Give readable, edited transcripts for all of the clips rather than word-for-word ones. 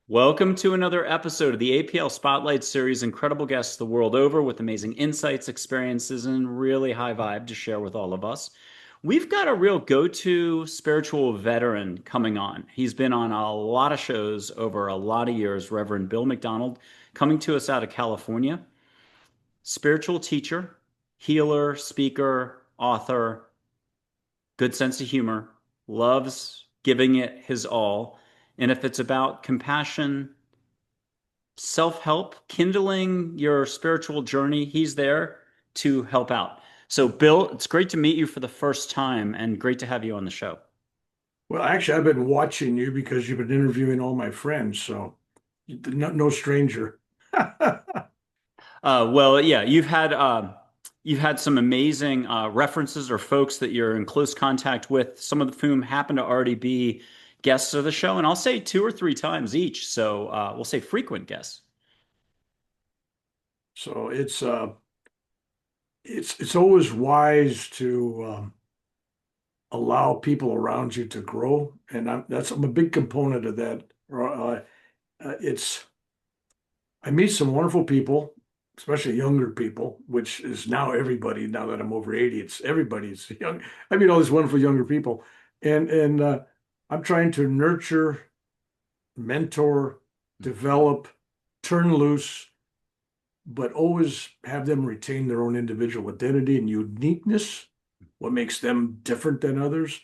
Welcome to another episode of the APL Spotlight Series. Incredible guests the world over with amazing insights, experiences, and really high vibe to share with all of us. We've got a real go-to spiritual veteran coming on. He's been on a lot of shows over a lot of years, Reverend Bill McDonald, coming to us out of California. Spiritual teacher, healer, speaker, author, good sense of humor, loves giving it his all. And if it's about compassion, self-help, kindling your spiritual journey, he's there to help out. So, Bill, it's great to meet you for the first time and great to have you on the show. Well, actually, I've been watching you because you've been interviewing all my friends, so no stranger. Well, yeah, you've had some amazing references or folks that you're in close contact with, some of whom happen to already be guests of the show, and I'll say two or three times each. So we'll say frequent guests. So it's always wise to allow people around you to grow, and I'm a big component of that. It's I meet some wonderful people, especially younger people, which is now everybody. Now that I'm over 80, it's everybody's young. I meet all these wonderful younger people, and I'm trying to nurture, mentor, develop, turn loose, but always have them retain their own individual identity and uniqueness, what makes them different than others.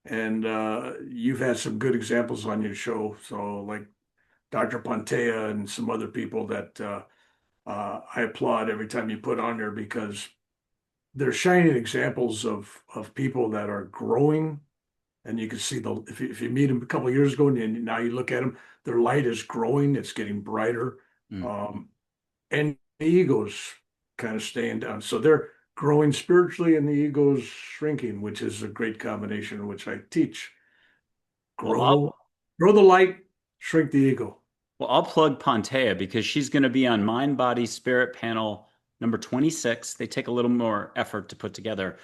And you've had some good examples on your show. So, like Dr. Pantea and some other people that I applaud every time you put on there because they're shining examples of people that are growing. And you can see if you meet them a couple of years ago and now you look at them, their light is growing, it's getting brighter. Mm. Um, and the ego's kind of staying down. So they're growing spiritually and the ego's shrinking, which is a great combination, which I teach. Well, Grow, grow the light, shrink the ego. I'll plug Pantea because she's going to be on Mind, Body, Spirit panel number 26. They take a little more effort to put together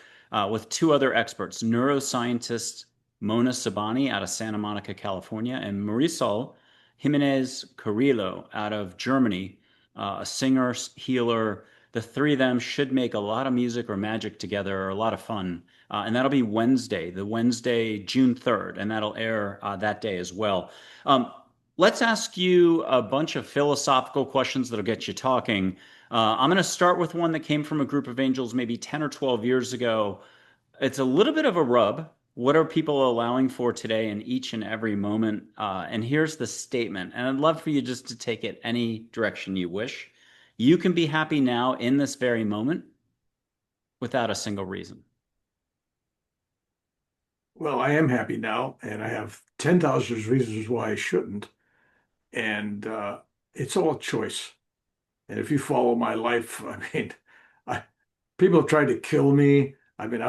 with two other experts, neuroscientist Mona Sabani out of Santa Monica, California, and Marisol Jimenez Carrillo out of Germany, a singer, healer. The three of them should make a lot of music or magic together, or a lot of fun. And that'll be Wednesday, the Wednesday, June 3rd, and that'll air that day as well. Let's ask you a bunch of philosophical questions that'll get you talking. I'm going to start with one that came from a group of angels maybe 10 or 12 years ago. It's a little bit of a rub. What are people allowing for today in each and every moment? And here's the statement. And I'd love for you just to take it any direction you wish. You can be happy now in this very moment without a single reason. Well, I am happy now, and I have 10,000 reasons why I shouldn't. And it's all choice. And if you follow my life, I mean, I, people have tried to kill me. I mean, I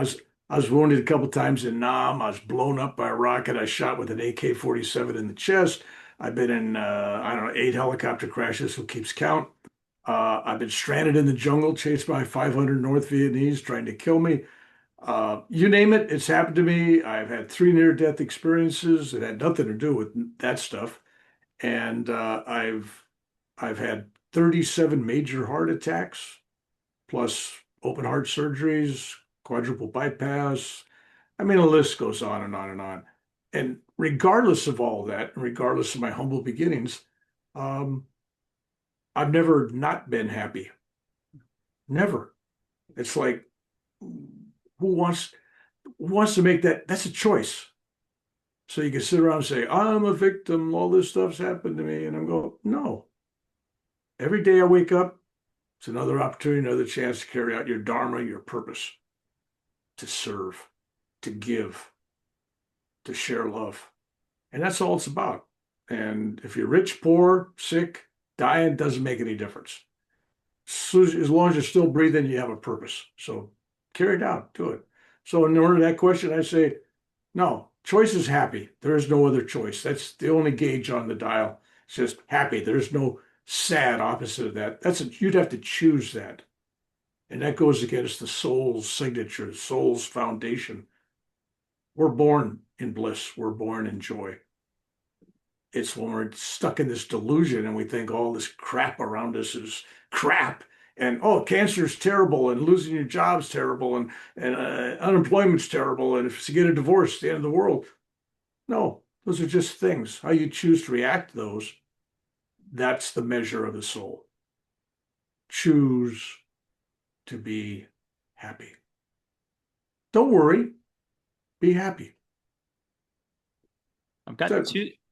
was wounded a couple times in Nam. I was blown up by a rocket. I shot with an AK-47 in the chest. I've been in I don't know 8 helicopter crashes. Who keeps count? I've been stranded in the jungle, chased by 500 North Vietnamese trying to kill me. You name it, it's happened to me. I've had 3 near-death experiences that had nothing to do with that stuff, and I've had 37 major heart attacks, plus open heart surgeries, quadruple bypass. I mean, the list goes on and on and on. And regardless of all that, regardless of my humble beginnings, um, I've never not been happy. Never. It's like, who wants to make that? That's a choice. So you can sit around and say, I'm a victim, all this stuff's happened to me. And I'm going, no. Every day I wake up, it's another opportunity, another chance to carry out your dharma, your purpose, to serve, to give, to share love. And that's all it's about. And if you're rich, poor, sick, dying, doesn't make any difference. So as long as you're still breathing, you have a purpose. So carry it out, do it. So in order to that question, I say, no, choice is happy. There is no other choice. That's the only gauge on the dial. It's just happy. There's no sad opposite of that. You'd have to choose that. And that goes against the soul's signature, the soul's foundation. We're born in bliss. We're born in joy. It's when we're stuck in this delusion and we think all this crap around us is crap. And oh, cancer is terrible, and losing your job's terrible, and unemployment's terrible, and if you get a divorce, it's the end of the world. No, those are just things. How you choose to react to those, that's the measure of the soul. Choose to be happy. Don't worry, be happy. I've got So,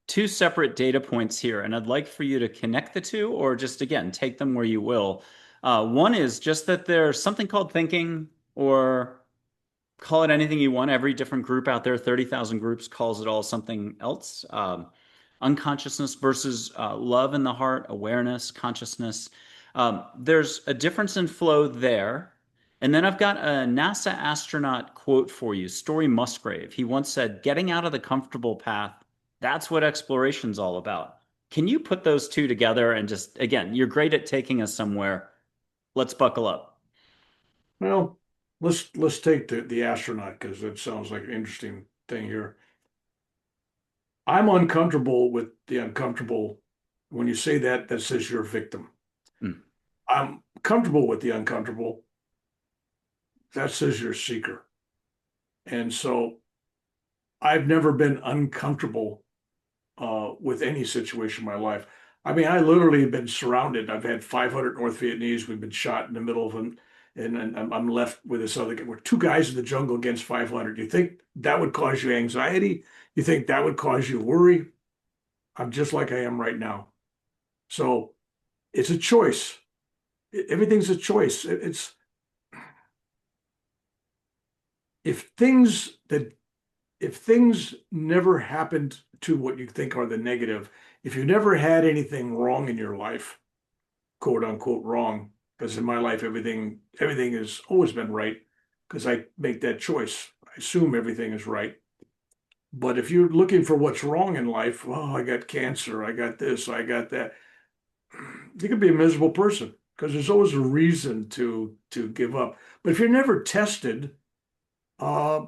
two separate data points here, and I'd like for you to connect the two, or just again take them where you will. One is just that there's something called thinking, or call it anything you want. Every different group out there, 30,000 groups, calls it all something else. Unconsciousness versus love in the heart, awareness, consciousness. There's a difference in flow there. And then I've got a NASA astronaut quote for you, Story Musgrave. He once said, "Getting out of the comfortable path, that's what exploration's all about." Can you put those two together and just, again, you're great at taking us somewhere. Let's buckle up. well, let's take the astronaut because that sounds like an interesting thing here. I'm uncomfortable with the uncomfortable. When you say that, that says you're a victim. Mm. I'm comfortable with the uncomfortable. That says you're a seeker. And so I've never been uncomfortable with any situation in my life. I mean, I literally have been surrounded. I've had 500 North Vietnamese. We've been shot in the middle of them, and I'm left with this other guy. We're two guys in the jungle against 500. You think that would cause you anxiety? You think that would cause you worry? I'm just like I am right now. So it's a choice. Everything's a choice. It's if things that if things never happened to what you think are the negative, if you never had anything wrong in your life, quote unquote wrong, because in my life everything has always been right because I make that choice. I assume everything is right. But if you're looking for what's wrong in life, oh, I got cancer, I got this, I got that, you could be a miserable person because there's always a reason to give up. But if you're never tested, uh,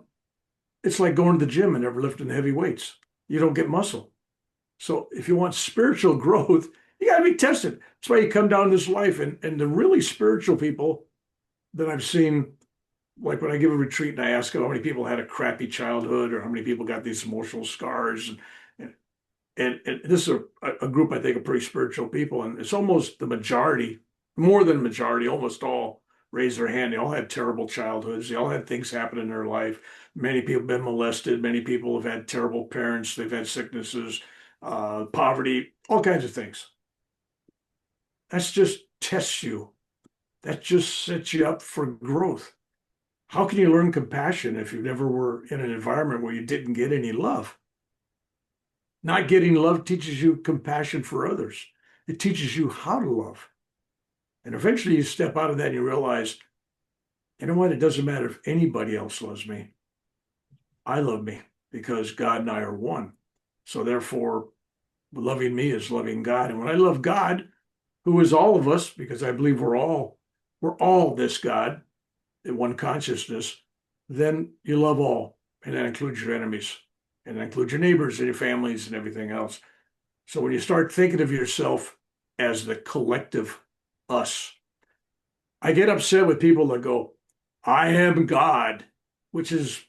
it's like going to the gym and never lifting heavy weights. You don't get muscle. So if you want spiritual growth, you got to be tested. That's why you come down this life. And the really spiritual people that I've seen, like when I give a retreat and I ask them how many people had a crappy childhood or how many people got these emotional scars. And this is a group I think of pretty spiritual people. And it's almost the majority, more than majority, almost all raised their hand. They all had terrible childhoods. They all had things happen in their life. Many people have been molested. Many people have had terrible parents. They've had sicknesses, poverty, all kinds of things. That's just tests you. That just sets you up for growth. How can you learn compassion if you never were in an environment where you didn't get any love? Not getting love teaches you compassion for others. It teaches you how to love. And eventually you step out of that and you realize, you know what? It doesn't matter if anybody else loves me. I love me because God and I are one. So therefore, loving me is loving God. And when I love God, who is all of us, because I believe we're all this God in one consciousness, then you love all. And that includes your enemies. And that includes your neighbors and your families and everything else. So when you start thinking of yourself as the collective us, I get upset with people that go, I am God, which is,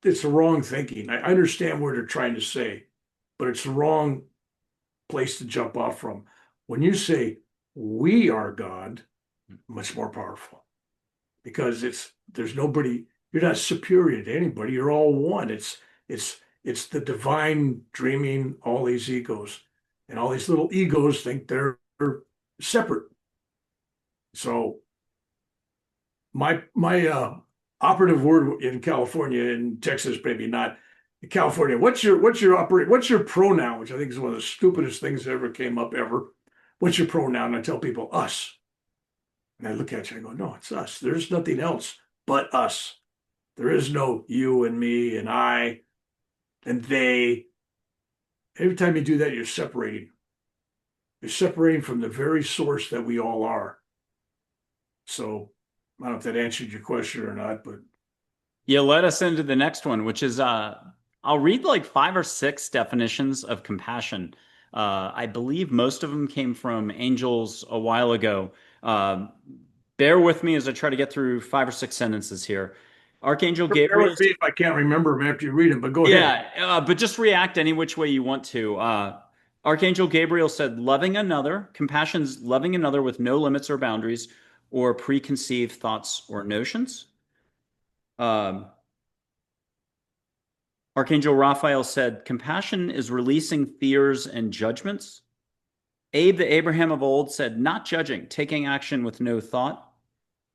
it's the wrong thinking. I understand what they're trying to say, but it's the wrong place to jump off from. When you say we are God, much more powerful because there's nobody, you're not superior to anybody. You're all one. It's the divine dreaming all these egos, and all these little egos think they're separate. So my operative word in California, in Texas, maybe not. In California, what's your pronoun? Which I think is one of the stupidest things that ever came up ever. What's your pronoun? And I tell people us, and I look at you and I go, no, it's us. There's nothing else but us. There is no you and me and I and they. Every time you do that, you're separating. You're separating from the very source that we all are. So I don't know if that answered your question or not, but You led us into the next one, which is I'll read like five or six definitions of compassion. I believe most of them came from angels a while ago. Uh, Bear with me as I try to get through 5 or 6 sentences here. Archangel Bear Gabriel, with me if I can't remember them after you read them, but go ahead. yeah, but just react any which way you want to. Archangel Gabriel said, loving another, compassion's loving another with no limits or boundaries or preconceived thoughts or notions. Um, Archangel Raphael said, compassion is releasing fears and judgments. Abe, the Abraham of old, said, not judging, taking action with no thought.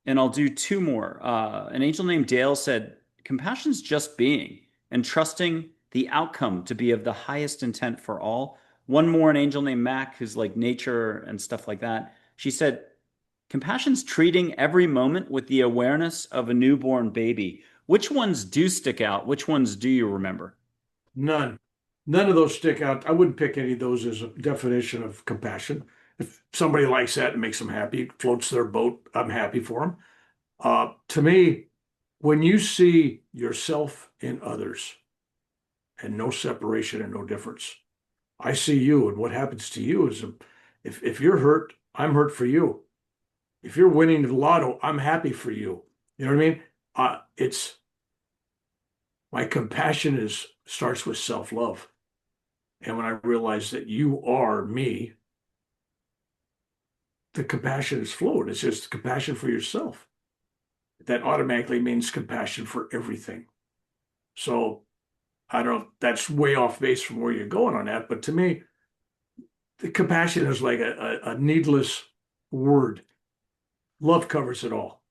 And I'll do two more. An angel named Dale said, compassion's just being and trusting the outcome to be of the highest intent for all. One more, an angel named Mac, who's like nature and stuff like that. She said, compassion's treating every moment with the awareness of a newborn baby. Which ones do stick out? Which ones do you remember? None. None of those stick out. I wouldn't pick any of those as a definition of compassion. If somebody likes that and makes them happy, floats their boat, I'm happy for them. To me, when you see yourself in others and no separation and no difference, I see you, and what happens to you is if you're hurt, I'm hurt for you. If you're winning the lotto, I'm happy for you. You know what I mean? It's my compassion is starts with self-love. And when I realize that you are me, the compassion is flowing. It's just compassion for yourself. That automatically means compassion for everything. So I don't know, that's way off base from where you're going on that. But to me, the compassion is like a needless word. Love covers it all.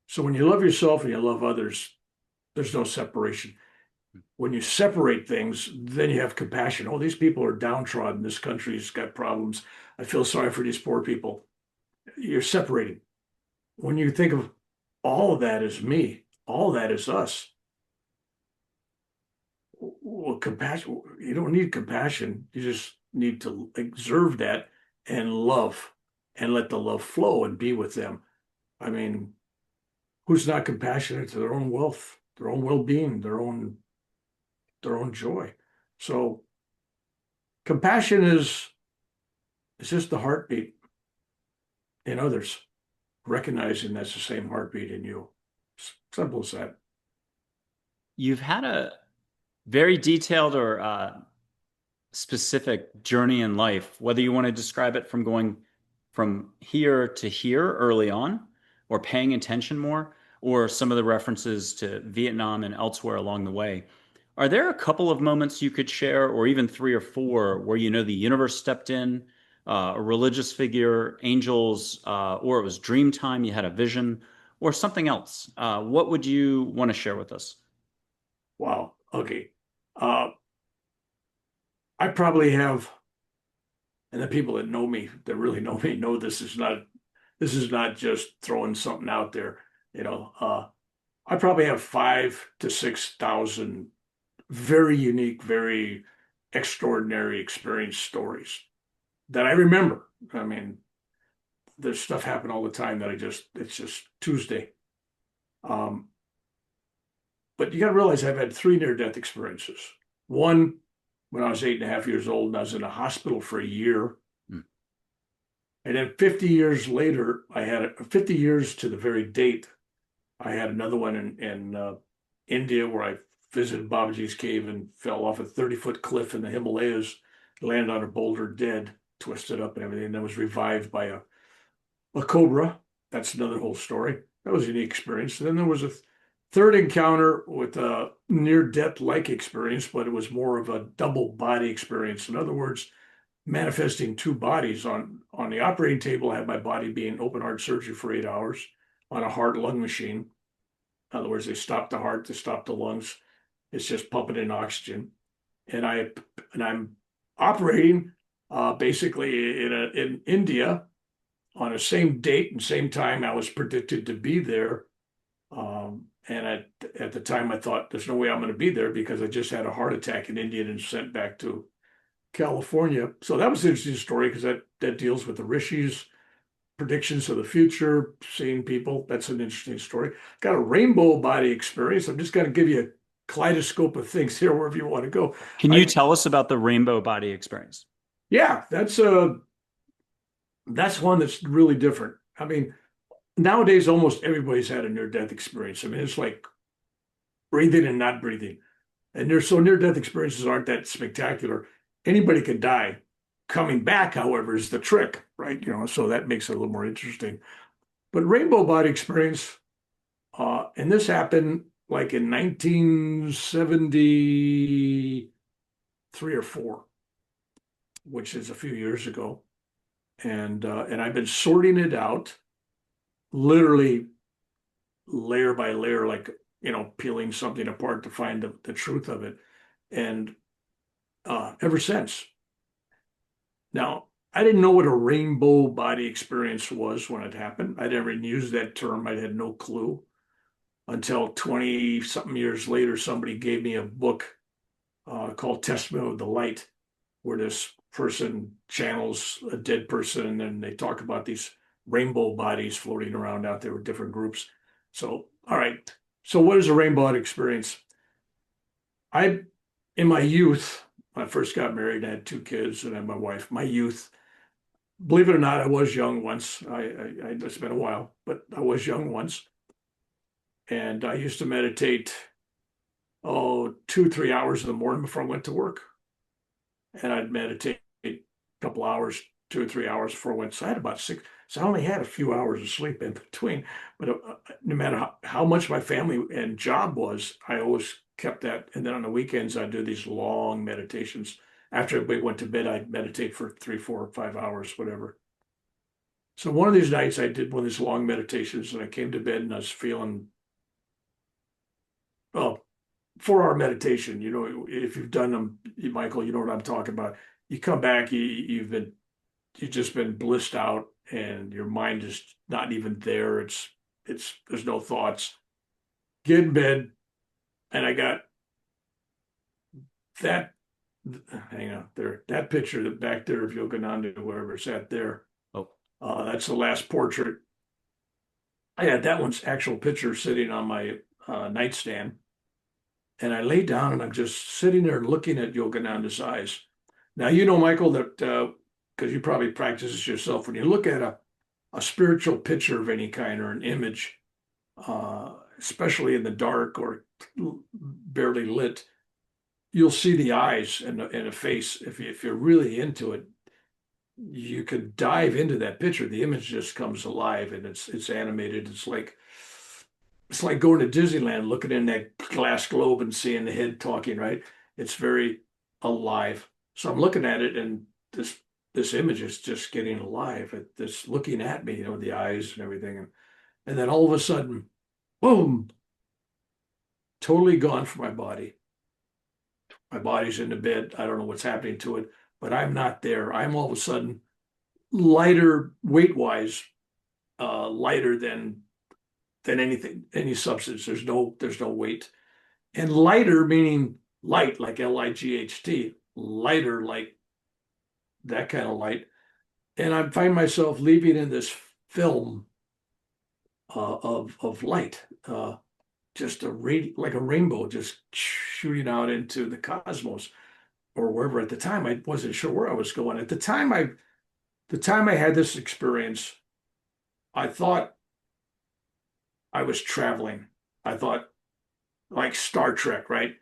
So when you love yourself and you love others, there's no separation. When you separate things, then you have compassion. Oh, these people are downtrodden. This country's got problems. I feel sorry for these poor people. You're separating. When you think of all of that is me, all that is us. Well, compassion, you don't need compassion. You just need to observe that and love and let the love flow and be with them. I mean, who's not compassionate to their own wealth, their own well-being, their own joy? So compassion is it's just the heartbeat in others, recognizing that's the same heartbeat in you. Simple as that. You've had a very detailed or specific journey in life, whether you want to describe it from going from here to here early on, or paying attention more, or some of the references to Vietnam and elsewhere along the way. Are there a couple of moments you could share, or even three or four, where you know the universe stepped in, a religious figure, angels, or it was dream time, you had a vision, or something else? What would you want to share with us? Wow. Okay. Uh, I probably have, and the people that know me, that really know me, know this is not just throwing something out there. You know, I probably have 5 to 6 thousand very unique, very extraordinary experience stories that I remember. I mean, there's stuff happen all the time that it's just Tuesday. Um, but you got to realize I've had three near-death experiences. One when I was 8.5 years old, and I was in a hospital for a year. Hmm. And then 50 years later, 50 years to the very date, I had another one in India where I visited Babaji's cave and fell off a 30-foot cliff in the Himalayas, landed on a boulder dead, twisted up and everything, and then was revived by a cobra. That's another whole story. That was a unique experience. And then there was a third encounter with a near death like experience, but it was more of a double body experience. In other words, manifesting two bodies on the operating table. I had my body being open heart surgery for 8 hours on a heart lung machine. In other words, they stopped the heart, they stopped the lungs. It's just pumping in oxygen, and I'm operating basically in India on the same date and same time I was predicted to be there. And at the time, I thought there's no way I'm going to be there because I just had a heart attack in India and sent back to California. So that was an interesting story because that deals with the rishis, predictions of the future, seeing people. That's an interesting story. Got a rainbow body experience. I'm just going to give you a kaleidoscope of things here wherever you want to go. Can you I tell us about the rainbow body experience? Yeah, that's one that's really different. I mean, nowadays almost everybody's had a near-death experience. I mean, it's like breathing and not breathing. And there's so near-death experiences aren't that spectacular. Anybody can die. Coming back, however, is the trick, right? So that makes it a little more interesting. But rainbow body experience, and this happened like in 1973 or four, which is a few years ago. And I've been sorting it out, literally layer by layer, like peeling something apart to find the truth of it. And ever since. Now, I didn't know what a rainbow body experience was when it happened. I never even used that term. I had no clue until 20 something years later, somebody gave me a book called Testament of the Light, where this person channels a dead person and then they talk about these rainbow bodies floating around out there with different groups. So, all right. So, what is a rainbow body experience? I, in my youth, when I first got married, I had two kids and I had my wife. My youth, believe it or not, I was young once. It's been a while, but I was young once. And I used to meditate, 2, 3 hours in the morning before I went to work. And I'd meditate a couple hours, 2 or 3 hours before I went. So I had about six. So I only had a few hours of sleep in between. But no matter how much my family and job was, I always kept that. And then on the weekends, I'd do these long meditations. After we went to bed, I'd meditate for 3, 4, 5 hours, whatever. So one of these nights, I did one of these long meditations, and I came to bed and I was feeling, well, 4 hour meditation. If you've done them, Michael, you know what I'm talking about. You come back, you've just been blissed out, and your mind is not even there. There's no thoughts. Get in bed, and I got that. Hang on there. That picture that back there of Yogananda, whoever sat there. Oh, That's the last portrait. I had that one's actual picture sitting on my nightstand. And I lay down and I'm just sitting there looking at Yogananda's eyes. Now, Michael, that because you probably practice this yourself, when you look at a spiritual picture of any kind or an image, especially in the dark or barely lit, you'll see the eyes and a face. If you're really into it, you could dive into that picture. The image just comes alive and it's animated. It's like going to Disneyland, looking in that glass globe and seeing the head talking, right? It's very alive. So I'm looking at it, and this image is just getting alive. It's looking at me, the eyes and everything, and then all of a sudden, boom, totally gone from my body. My body's in the bed. I don't know what's happening to it, but I'm not there. I'm all of a sudden lighter weight wise, lighter than anything, any substance. There's no weight. And lighter meaning light, like Light, lighter like that kind of light. And I find myself leaving in this film of light, just like a rainbow, just shooting out into the cosmos or wherever. At the time, I wasn't sure where I was going. At the time I had this experience, I thought I was traveling. I thought like Star Trek, right?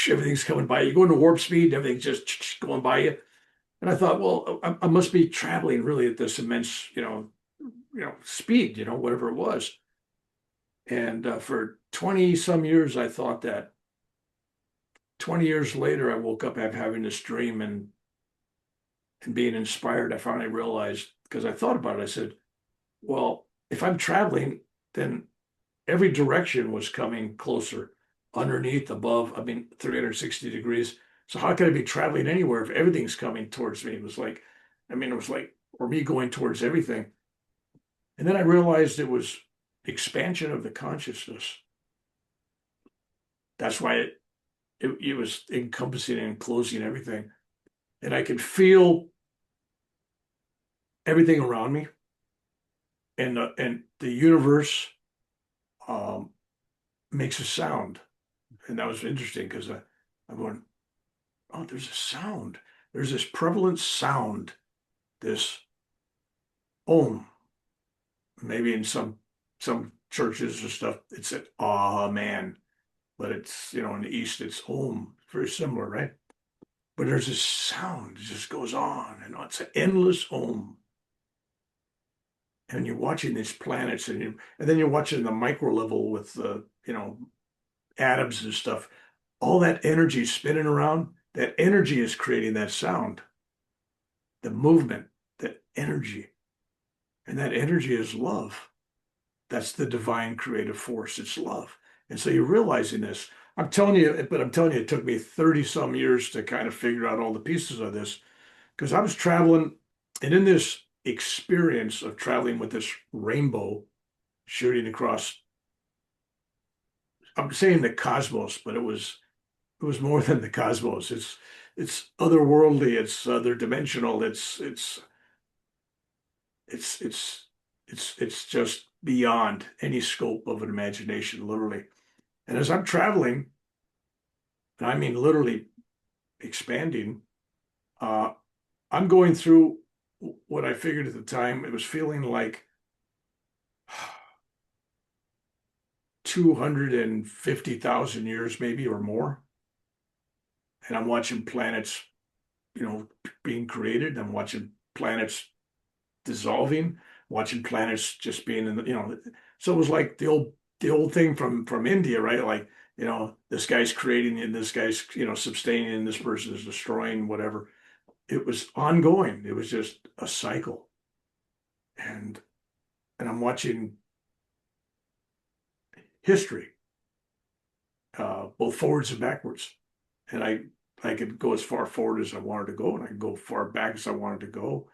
Everything's coming by. You go into warp speed, everything's just going by you. And I thought, well, I must be traveling really at this immense, speed, whatever it was. And for 20 some years, I thought that. 20 years later, I woke up having this dream and being inspired. I finally realized, because I thought about it, I said, well, if I'm traveling, then every direction was coming closer, underneath, above, 360 degrees. So how could I be traveling anywhere if everything's coming towards me? Or me going towards everything. And then I realized it was expansion of the consciousness. That's why it was encompassing and enclosing everything. And I could feel everything around me, and the universe um, makes a sound. And that was interesting because I'm going, oh, there's a sound. there's this prevalent sound, this om. Maybe in some churches or stuff, it's an amen, but it's, in the East, it's om. Very similar, right? But there's this sound that just goes on and on. It's an endless om. And you're watching these planets, and then you're watching the micro level with the, atoms and stuff. All that energy spinning around, that energy is creating that sound, the movement, that energy. And that energy is love. That's the divine creative force. It's love. And so you're realizing this. I'm telling you, it took me 30 some years to kind of figure out all the pieces of this because I was traveling, and in this experience of traveling with this rainbow shooting across, I'm saying the cosmos, but it was more than the cosmos. It's otherworldly, it's other dimensional, it's just beyond any scope of an imagination, literally. And as I'm traveling, and I mean literally expanding, uh, I'm going through what I figured at the time. It was feeling like 250,000 years, maybe, or more. And I'm watching planets, being created. I'm watching planets dissolving, watching planets just being in so it was like the old thing from India, right? Like, this guy's creating and this guy's, sustaining and this person is destroying, whatever. It was ongoing. It was just a cycle. And I'm watching history, both forwards and backwards. And I could go as far forward as I wanted to go, and I could go far back as I wanted to go.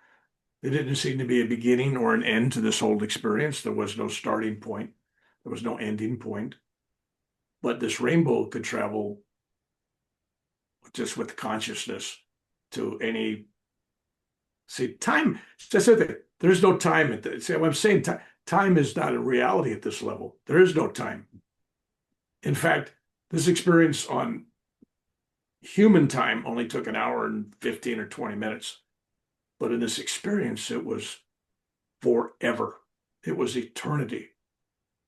There didn't seem to be a beginning or an end to this whole experience. There was no starting point. There was no ending point. But this rainbow could travel just with consciousness to any. See, time, that's the thing. There's no time at the, see, what I'm saying, time is not a reality at this level. There is no time. In fact, this experience on human time only took an hour and 15 or 20 minutes. But in this experience, it was forever. It was eternity.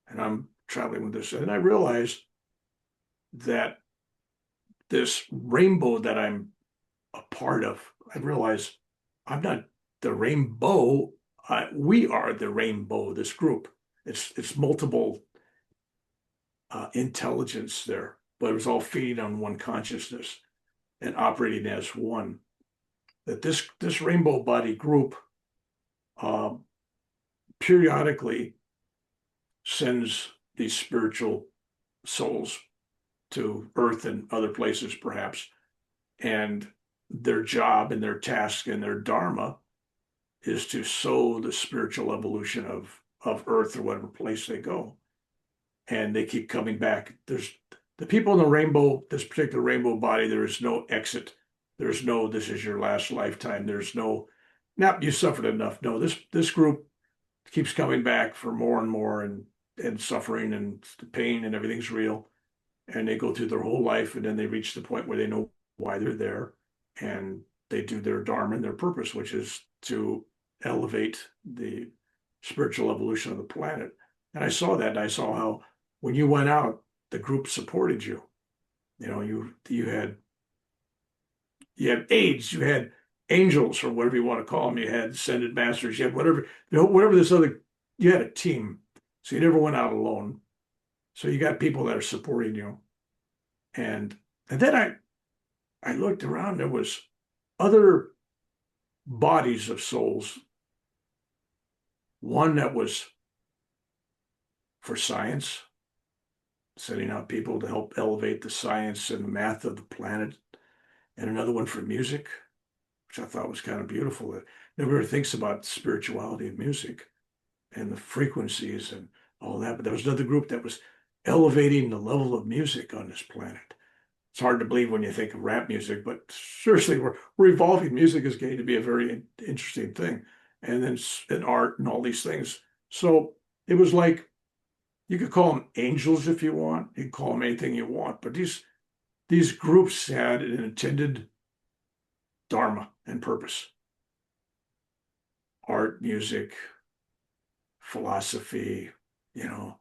And I'm traveling with this. And I realized that this rainbow that I'm a part of, I realized I'm not the rainbow. We are the rainbow, this group. It's multiple intelligence there, but it was all feeding on one consciousness and operating as one. That this rainbow body group periodically sends these spiritual souls to Earth and other places, perhaps, and their job and their task and their dharma is to sow the spiritual evolution of Earth or whatever place they go. And they keep coming back. There's the people in the rainbow, this particular rainbow body, there is no exit. There's no, this is your last lifetime. There's no, you suffered enough. No, this group keeps coming back for more and more, and suffering and pain and everything's real. And they go through their whole life, and then they reach the point where they know why they're there, and they do their dharma and their purpose, which is to elevate the spiritual evolution of the planet. And I saw that, and I saw how when you went out, the group supported you. You had aides, you had angels, or whatever you want to call them, you had ascended masters, you had whatever this other, you had a team. So you never went out alone. So you got people that are supporting you. And then I looked around, there was other bodies of souls. One that was for science, sending out people to help elevate the science and the math of the planet, and another one for music, which I thought was kind of beautiful. That nobody ever thinks about spirituality of music and the frequencies and all that. But there was another group that was elevating the level of music on this planet. It's hard to believe when you think of rap music, but seriously, we're evolving. Music is going to be a very interesting thing. And then in art and all these things. So it was like, you could call them angels if you want. You can call them anything you want. But these groups had an intended dharma and purpose. Art, music, philosophy, you know,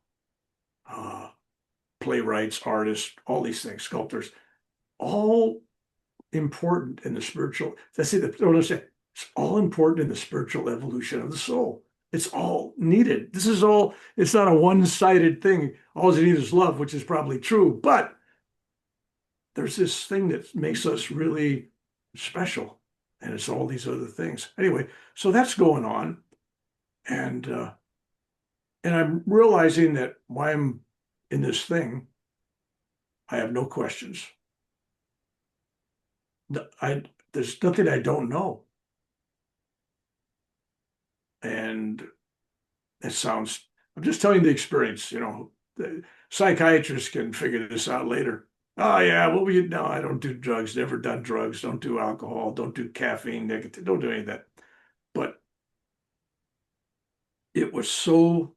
uh, playwrights, artists, all these things, sculptors, all important in the spiritual. That's it. It's all important in the spiritual evolution of the soul. It's all needed. This is all, it's not a one-sided thing. All you need is love, which is probably true, but there's this thing that makes us really special. And it's all these other things. Anyway, so that's going on. And I'm realizing that why I'm in this thing, I have no questions. I There's nothing I don't know. And it sounds, I'm just telling you the experience, the psychiatrists can figure this out later. Oh yeah, what were you? No, I don't do drugs, never done drugs, don't do alcohol, don't do caffeine, nicotine, don't do any of that. But it was so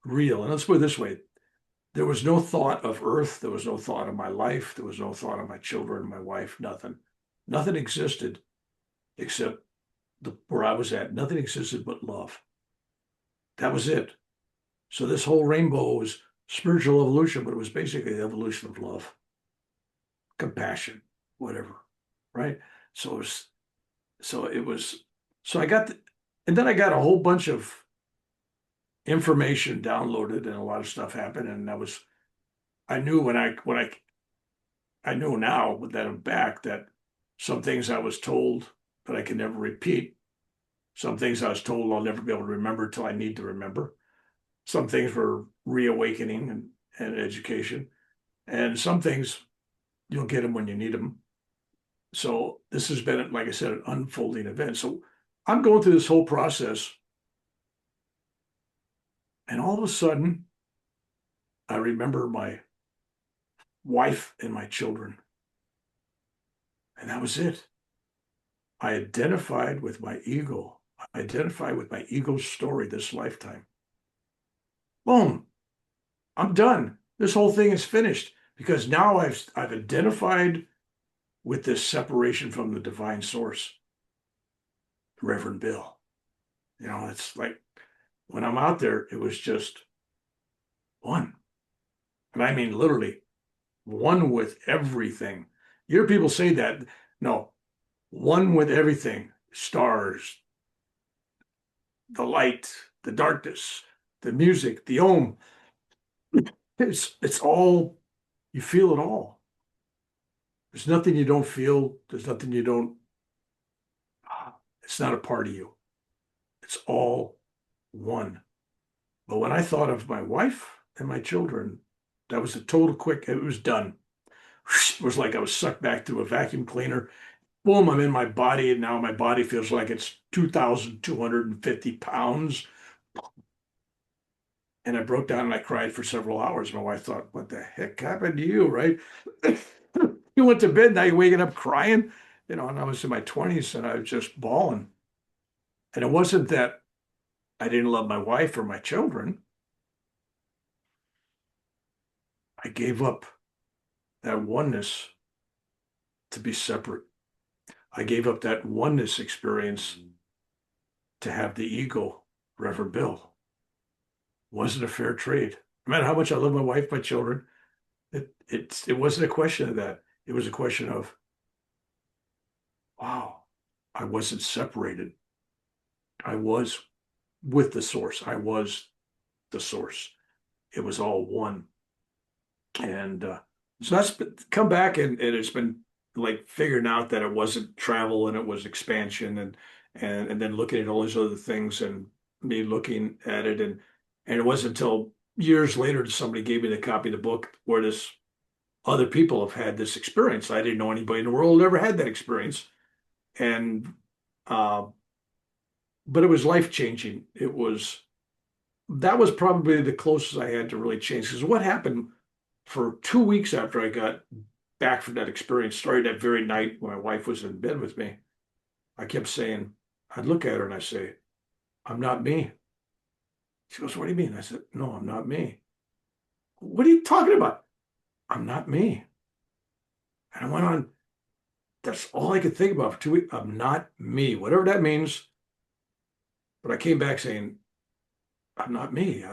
real. And let's put it this way. There was no thought of earth. There was no thought of my life. There was no thought of my children, my wife, nothing. Nothing existed except where I was at. Nothing existed but love. That was it. So this whole rainbow was spiritual evolution, but it was basically the evolution of love, compassion, whatever, right? So it was, so it was, so I got, and then I got a whole bunch of information downloaded, and a lot of stuff happened, and I knew I know now that I'm back that some things I was told that I can never repeat. Some things I was told I'll never be able to remember till I need to remember. Some things were reawakening and education. And some things you'll get them when you need them. So this has been, like I said, an unfolding event. So I'm going through this whole process. And all of a sudden, I remember my wife and my children. And that was it. I identified with my ego. I identified with my ego's story this lifetime. Boom. I'm done. This whole thing is finished because now I've identified with this separation from the divine source, Reverend Bill. It's like when I'm out there, it was just one. And I mean literally one with everything. You hear people say that. No, one with everything. Stars, the light, the darkness, the music, the om. It's all, you feel it all. There's nothing you don't feel. There's nothing you don't, it's not a part of you. It's all one. But when I thought of my wife and my children, that was a total quick, it was done. It was like I was sucked back through a vacuum cleaner. Boom, I'm in my body, and now my body feels like it's 2,250 pounds. And I broke down and I cried for several hours. My wife thought, what the heck happened to you, right? You went to bed, now you're waking up crying. And I was in my 20s and I was just bawling. And it wasn't that I didn't love my wife or my children. I gave up that oneness to be separate. I gave up that oneness experience to have the ego, Reverend Bill. Wasn't a fair trade. No matter how much I love my wife, my children, it wasn't a question of that. It was a question of, wow, I wasn't separated. I was with the source. I was the source. It was all one. And so that's come back, and it's been like figuring out that it wasn't travel and it was expansion, and then looking at all these other things and me looking at it, and it wasn't until years later that somebody gave me the copy of the book where this other people have had this experience. I didn't know anybody in the world ever had that experience, and uh, but it was life changing. That was probably the closest I had to really change, because what happened for 2 weeks after I got back from that experience, started that very night when my wife was in bed with me, I kept saying, I'd look at her and I say, I'm not me. She goes, what do you mean? I said, no, I'm not me. What are you talking about? I'm not me. And I went on that's all I could think about for 2 weeks. I'm not me, whatever that means. But I came back saying, I'm not me.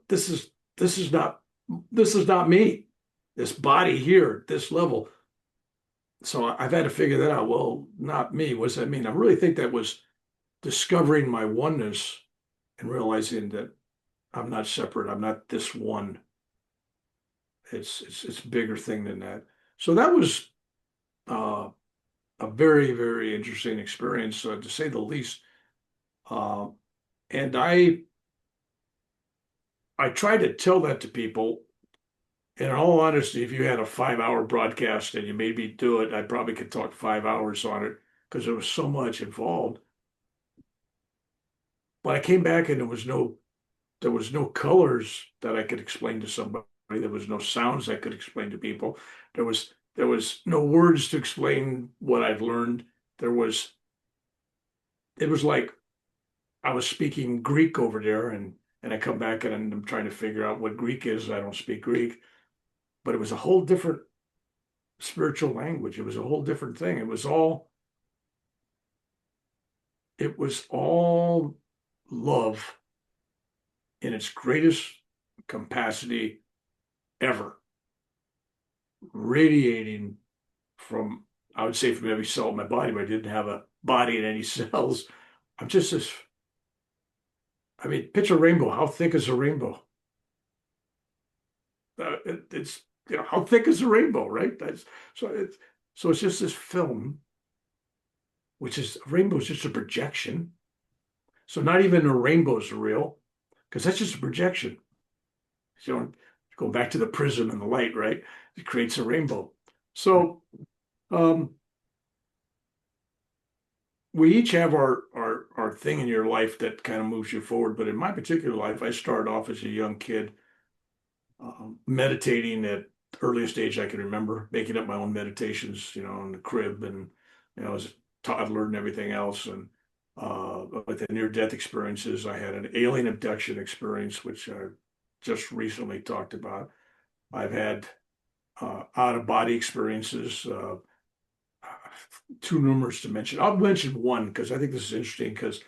This is not this is not me. This body here, this level. So I've had to figure that out. Well, not me. What does that mean? I really think that was discovering my oneness and realizing that I'm not separate. I'm not this one. It's a bigger thing than that. So that was uh, a very, very interesting experience, to say the least. Uh, and I try to tell that to people. And in all honesty, if you had a 5 hour broadcast and you made me do it, I probably could talk 5 hours on it because there was so much involved. But I came back and there was no colors that I could explain to somebody. There was no sounds I could explain to people. There was no words to explain what I've learned. There was it was like I was speaking Greek over there, and I come back and I'm trying to figure out what Greek is. I don't speak Greek, but it was a whole different spiritual language. It was a whole different thing. It was all love in its greatest capacity ever, radiating from, I would say, from every cell in my body, but I didn't have a body in any cells. I'm just this, I mean, picture a rainbow. How thick is a rainbow? It's, how thick is a rainbow, right? So it's, so it's just this film, which is, a rainbow is just a projection. So not even a rainbow is real, because that's just a projection. So go back to the prism and the light, right? It creates a rainbow. So um, we each have our thing in your life that kind of moves you forward. But in my particular life, I started off as a young kid, meditating at the earliest age I can remember, making up my own meditations, in the crib, and as a toddler and everything else. And with the near-death experiences, I had an alien abduction experience, which I just recently talked about. I've had out-of-body experiences, too numerous to mention. I'll mention one because I think this is interesting, because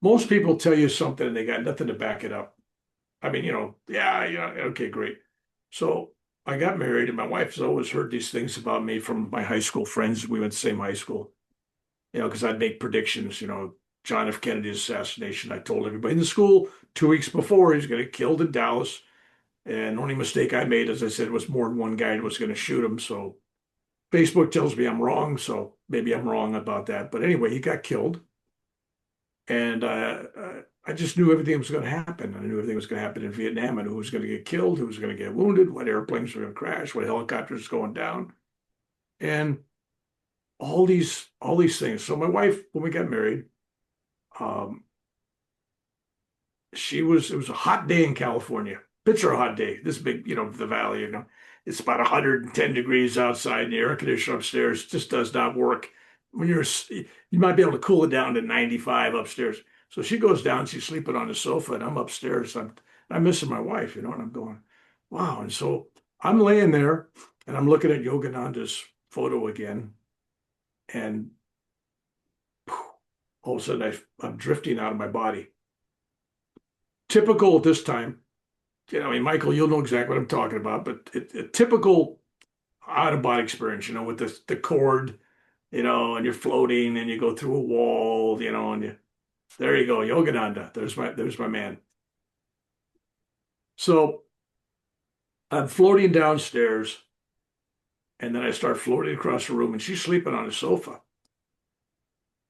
most people tell you something and they got nothing to back it up. I mean, yeah, okay, great. So I got married, and my wife's always heard these things about me from my high school friends. We went to the same high school, because I'd make predictions, John F. Kennedy's assassination. I told everybody in the school 2 weeks before he was going to get killed in Dallas. And the only mistake I made, as I said, was more than one guy was going to shoot him. So Facebook tells me I'm wrong. So maybe I'm wrong about that. But anyway, he got killed. And I just knew everything was going to happen. I knew everything was going to happen in Vietnam. I knew who was going to get killed, who was going to get wounded, what airplanes were going to crash, what helicopters going down, and all these things. So my wife, when we got married, um, it was a hot day in California. Picture a hot day, this big, the valley, it's about 110 degrees outside, and the air conditioner upstairs just does not work. When you might be able to cool it down to 95 upstairs. So she goes down, she's sleeping on the sofa, and I'm upstairs. I'm missing my wife, and I'm going, wow. And so I'm laying there, and I'm looking at Yogananda's photo again, and all of a sudden I'm drifting out of my body. Typical at this time, I mean, Michael, you'll know exactly what I'm talking about, but a typical out of body experience, with the cord, and you're floating and you go through a wall, and there you go, Yogananda. There's my man. So I'm floating downstairs, and then I start floating across the room, and she's sleeping on a sofa.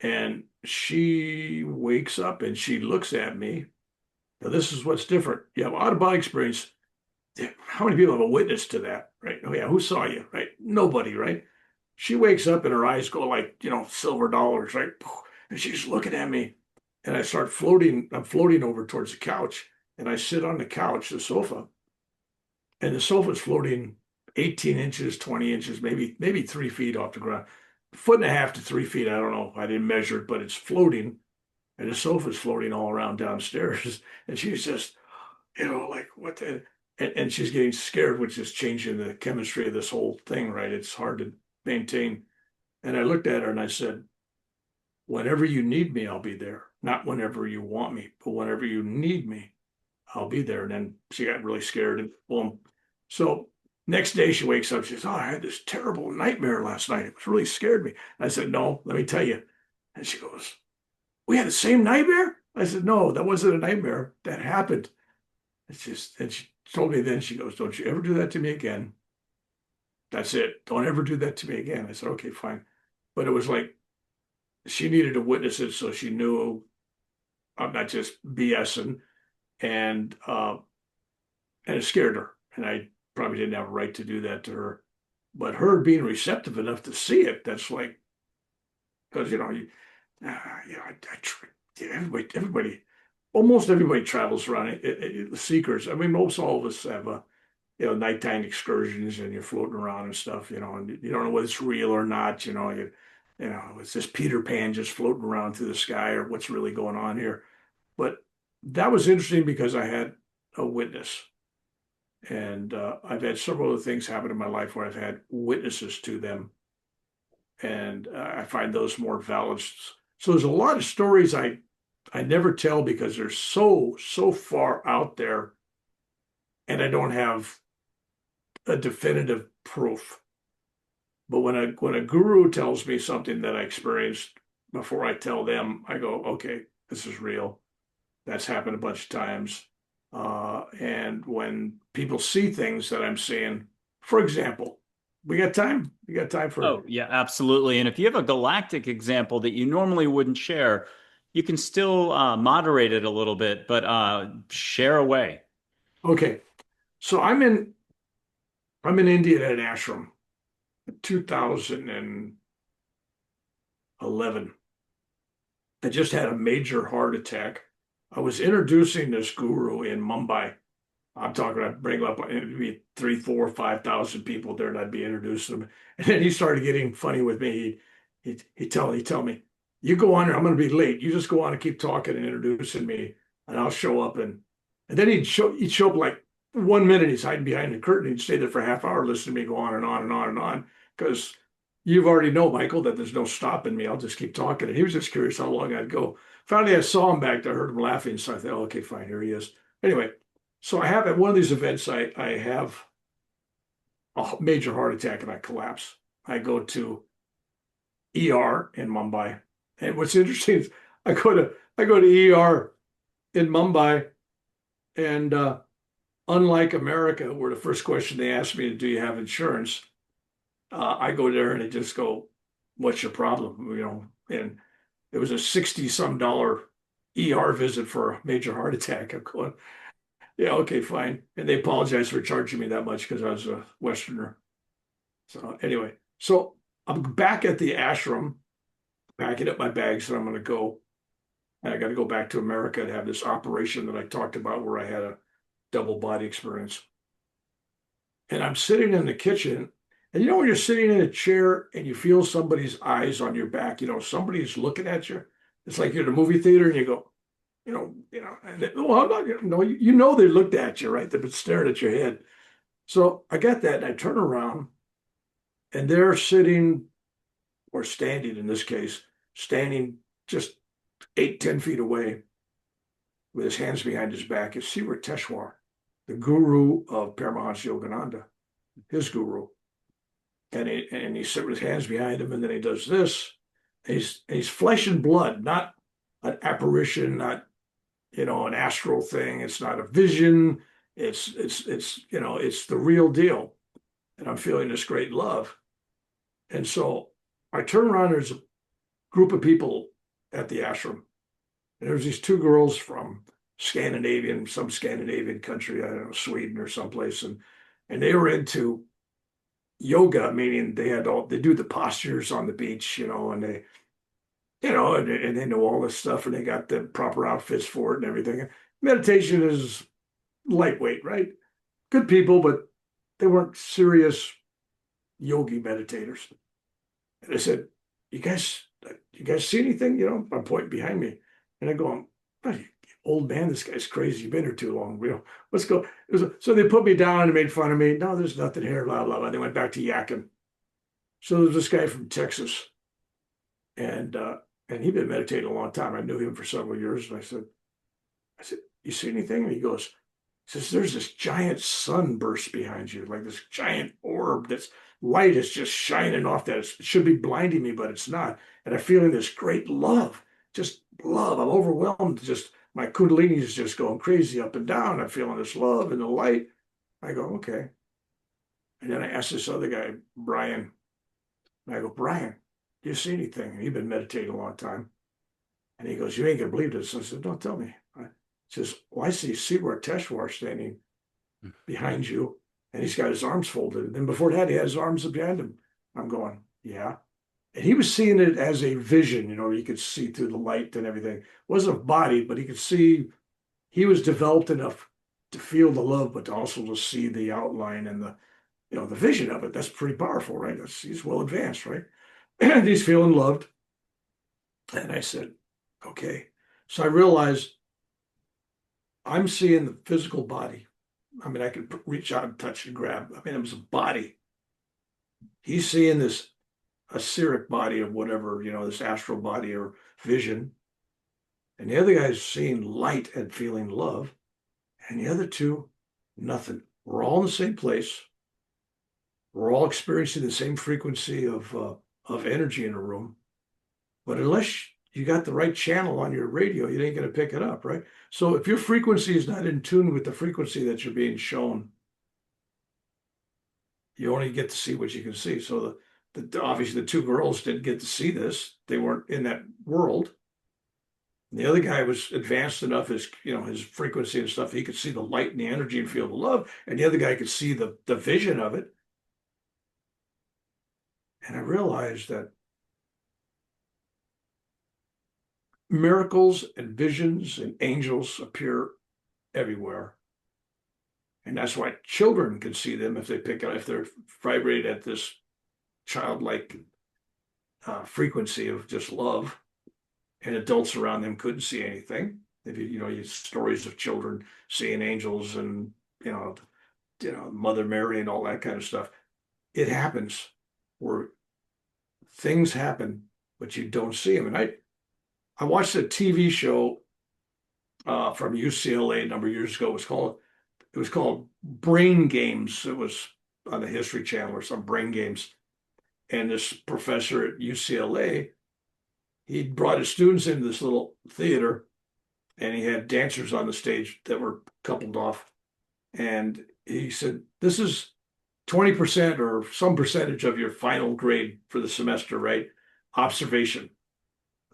And she wakes up and she looks at me. Now, this is what's different. You have out of body experience. How many people have a witness to that, right? Oh, yeah, who saw you, right? Nobody, right? She wakes up and her eyes go like, silver dollars, right? And she's looking at me, and I start floating. I'm floating over towards the couch, and I sit on the couch, the sofa, and the sofa's floating 18 inches, 20 inches, maybe 3 feet off the ground, foot and a half to 3 feet. I don't know. I didn't measure it, but it's floating, and the sofa's floating all around downstairs. And she's just, like, what the, and she's getting scared, which is changing the chemistry of this whole thing, right? It's hard to maintain. And I looked at her and I said, whenever you need me, I'll be there. Not whenever you want me, but whenever you need me, I'll be there. And then she got really scared and boom. So next day she wakes up, she says, oh, I had this terrible nightmare last night. It really scared me. I said, no, let me tell you. And she goes, we had the same nightmare? I said, no, that wasn't a nightmare. That happened. And she told me then, she goes, don't you ever do that to me again. That's it. Don't ever do that to me again. I said, okay, fine. But it was like she needed to witness it so she knew I'm not just BSing. And it scared her. And I probably didn't have a right to do that to her. But her being receptive enough to see it, that's like, because, everybody, almost everybody travels around seekers. I mean, most all of us have nighttime excursions and you're floating around and stuff, and you don't know whether it's real or not, it's this Peter Pan just floating around through the sky or what's really going on here. But that was interesting because I had a witness. And I've had several other things happen in my life where I've had witnesses to them. And I find those more valid. So there's a lot of stories I never tell because they're so far out there and I don't have a definitive proof. But when a guru tells me something that I experienced before I tell them, I go, okay, this is real. That's happened a bunch of times. And when people see things that I'm seeing, for example, we got time? We got time for. Oh, yeah, absolutely. And if you have a galactic example that you normally wouldn't share, you can still moderate it a little bit, but share away. Okay. So I'm in India at an ashram in 2011. I just had a major heart attack. I was introducing this guru in Mumbai. I'm talking, I'd bring up it'd be 3, 4, 5,000 people there, and I'd be introducing them. And then he started getting funny with me. He'd tell me, you go on there, I'm going to be late. You just go on and keep talking and introducing me, and I'll show up. And then he'd show up like 1 minute. He's hiding behind the curtain. He'd stay there for a half hour, listening to me go on and on and on and on. Because you've already know, Michael, that there's no stopping me. I'll just keep talking. And he was just curious how long I'd go. Finally, I saw him back there. I heard him laughing. So I thought, oh, okay, fine, here he is. Anyway, so I have at one of these events, I have a major heart attack and I collapse. I go to ER in Mumbai. And what's interesting is I go to ER in Mumbai, and unlike America, where the first question they ask me, do you have insurance? I go there and they just go, what's your problem? And it was a 60 some dollar ER visit for a major heart attack. I'm going, yeah, okay, fine. And they apologized for charging me that much because I was a Westerner. So anyway, so I'm back at the ashram, packing up my bags, and I'm going to go. And I got to go back to America to have this operation that I talked about where I had a double body experience. And I'm sitting in the kitchen, and when you're sitting in a chair and you feel somebody's eyes on your back, somebody's looking at you. It's like you're in a movie theater and you go, and they looked at you, right? They've been staring at your head. So I got that, and I turn around, and they're sitting or standing in this case, standing just 8, 10 feet away with his hands behind his back is Siva Teshwar, the guru of Paramahansa Yogananda, his guru. And he's sitting with his hands behind him, and then he does this. He's flesh and blood, not an apparition, not an astral thing. It's not a vision. It's the real deal. And I'm feeling this great love. And so I turn around, there's a group of people at the ashram. And there's these 2 girls from some Scandinavian country, I don't know, Sweden or someplace. And they were into yoga, meaning they do the postures on the beach, and they, and they know all this stuff, and they got the proper outfits for it and everything. Meditation is lightweight, right? Good people, but they weren't serious yogi meditators. And I said, you guys see anything? I'm pointing behind me. And I go, old man, this guy's crazy. You've been here too long. Let's go. So they put me down and made fun of me. No, there's nothing here, blah, blah, blah. They went back to yakking. So there's this guy from Texas, and he'd been meditating a long time. I knew him for several years, and I said, you see anything? And he says, there's this giant sunburst behind you, like this giant orb that's light is just shining off that. It should be blinding me, but it's not. And I'm feeling this great love, just love. I'm overwhelmed. Just my kundalini is just going crazy up and down. I'm feeling this love and the light. I go, okay. And then I asked this other guy, Brian, and I go, Brian, do you see anything? And he'd been meditating a long time. And he goes, you ain't gonna believe this. I said, don't tell me. He says, well, I see where Teshwar standing behind you, and he's got his arms folded. And then before that, he had his arms behind him. I'm going, yeah. And he was seeing it as a vision, you could see through the light and everything. It wasn't a body, but he could see he was developed enough to feel the love, but also to see the outline and the vision of it. That's pretty powerful, right? He's well advanced, right? And he's feeling loved. And I said, okay. So I realized I'm seeing the physical body. I mean, I could reach out and touch and grab. I mean, it was a body. He's seeing this etheric body of whatever, this astral body or vision. And the other guy's seeing light and feeling love. And the other two, nothing. We're all in the same place. We're all experiencing the same frequency of energy in a room. But unless you got the right channel on your radio, you ain't going to pick it up, right? So if your frequency is not in tune with the frequency that you're being shown, you only get to see what you can see. So obviously the two girls didn't get to see this. They weren't in that world. And the other guy was advanced enough, his frequency and stuff. He could see the light and the energy and feel the love. And the other guy could see the vision of it. And I realized that miracles and visions and angels appear everywhere. And that's why children can see them if they pick up, if they're vibrated at this childlike frequency of just love. And adults around them couldn't see anything. If you stories of children seeing angels and Mother Mary and all that kind of stuff. It happens where things happen, but you don't see them. And I watched a TV show from UCLA a number of years ago. It was called Brain Games. It was on the History Channel or some Brain Games. And this professor at UCLA, he brought his students into this little theater, and he had dancers on the stage that were coupled off. And he said, this is 20% or some percentage of your final grade for the semester, right? Observation.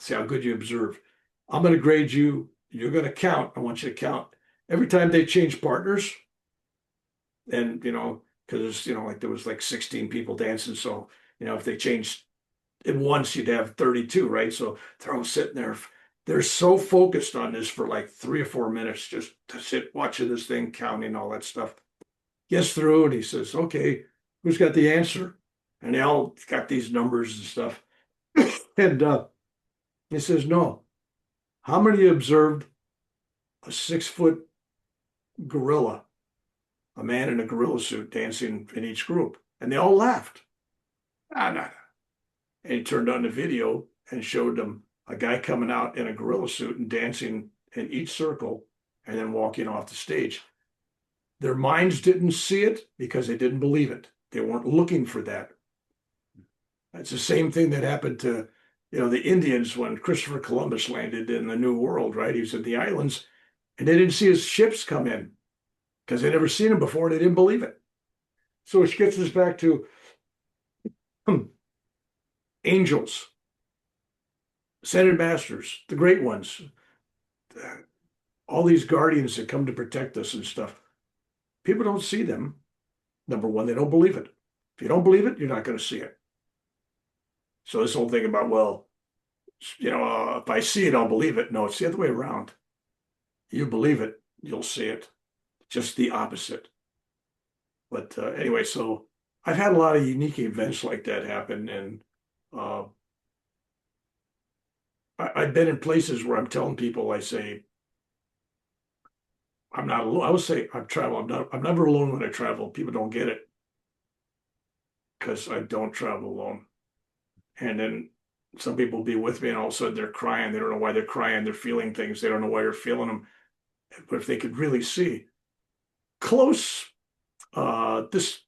See how good you observe. I'm going to grade you. You're going to count. I want you to count every time they change partners. And, because, like there was like 16 people dancing. So, if they changed it once, you'd have 32, right? So they're all sitting there. They're so focused on this for like 3 or 4 minutes, just to sit watching this thing, counting all that stuff. Gets through and he says, okay, who's got the answer? And they all got these numbers and stuff. And he says, no. How many observed a 6-foot gorilla, a man in a gorilla suit dancing in each group? And they all laughed. Ah, no. And he turned on the video and showed them a guy coming out in a gorilla suit and dancing in each circle and then walking off the stage. Their minds didn't see it because they didn't believe it. They weren't looking for that. It's the same thing that happened to, the Indians when Christopher Columbus landed in the New World, right? He was in the islands and they didn't see his ships come in because they'd never seen him before and they didn't believe it. So which gets us back to angels, ascended masters, the great ones, all these guardians that come to protect us and stuff. People don't see them. Number one, they don't believe it. If you don't believe it, you're not going to see it. So this whole thing about, well, if I see it, I'll believe it. No, it's the other way around. You believe it, you'll see it. Just the opposite. But anyway, so I've had a lot of unique events like that happen. And I've been in places where I'm telling people, I say, I'm not alone. I would say I've traveled. I'm never alone when I travel. People don't get it. because I don't travel alone. And then some people will be with me and all of a sudden they're crying. They don't know why they're crying. They're feeling things. They don't know why they're feeling them. But if they could really see close, this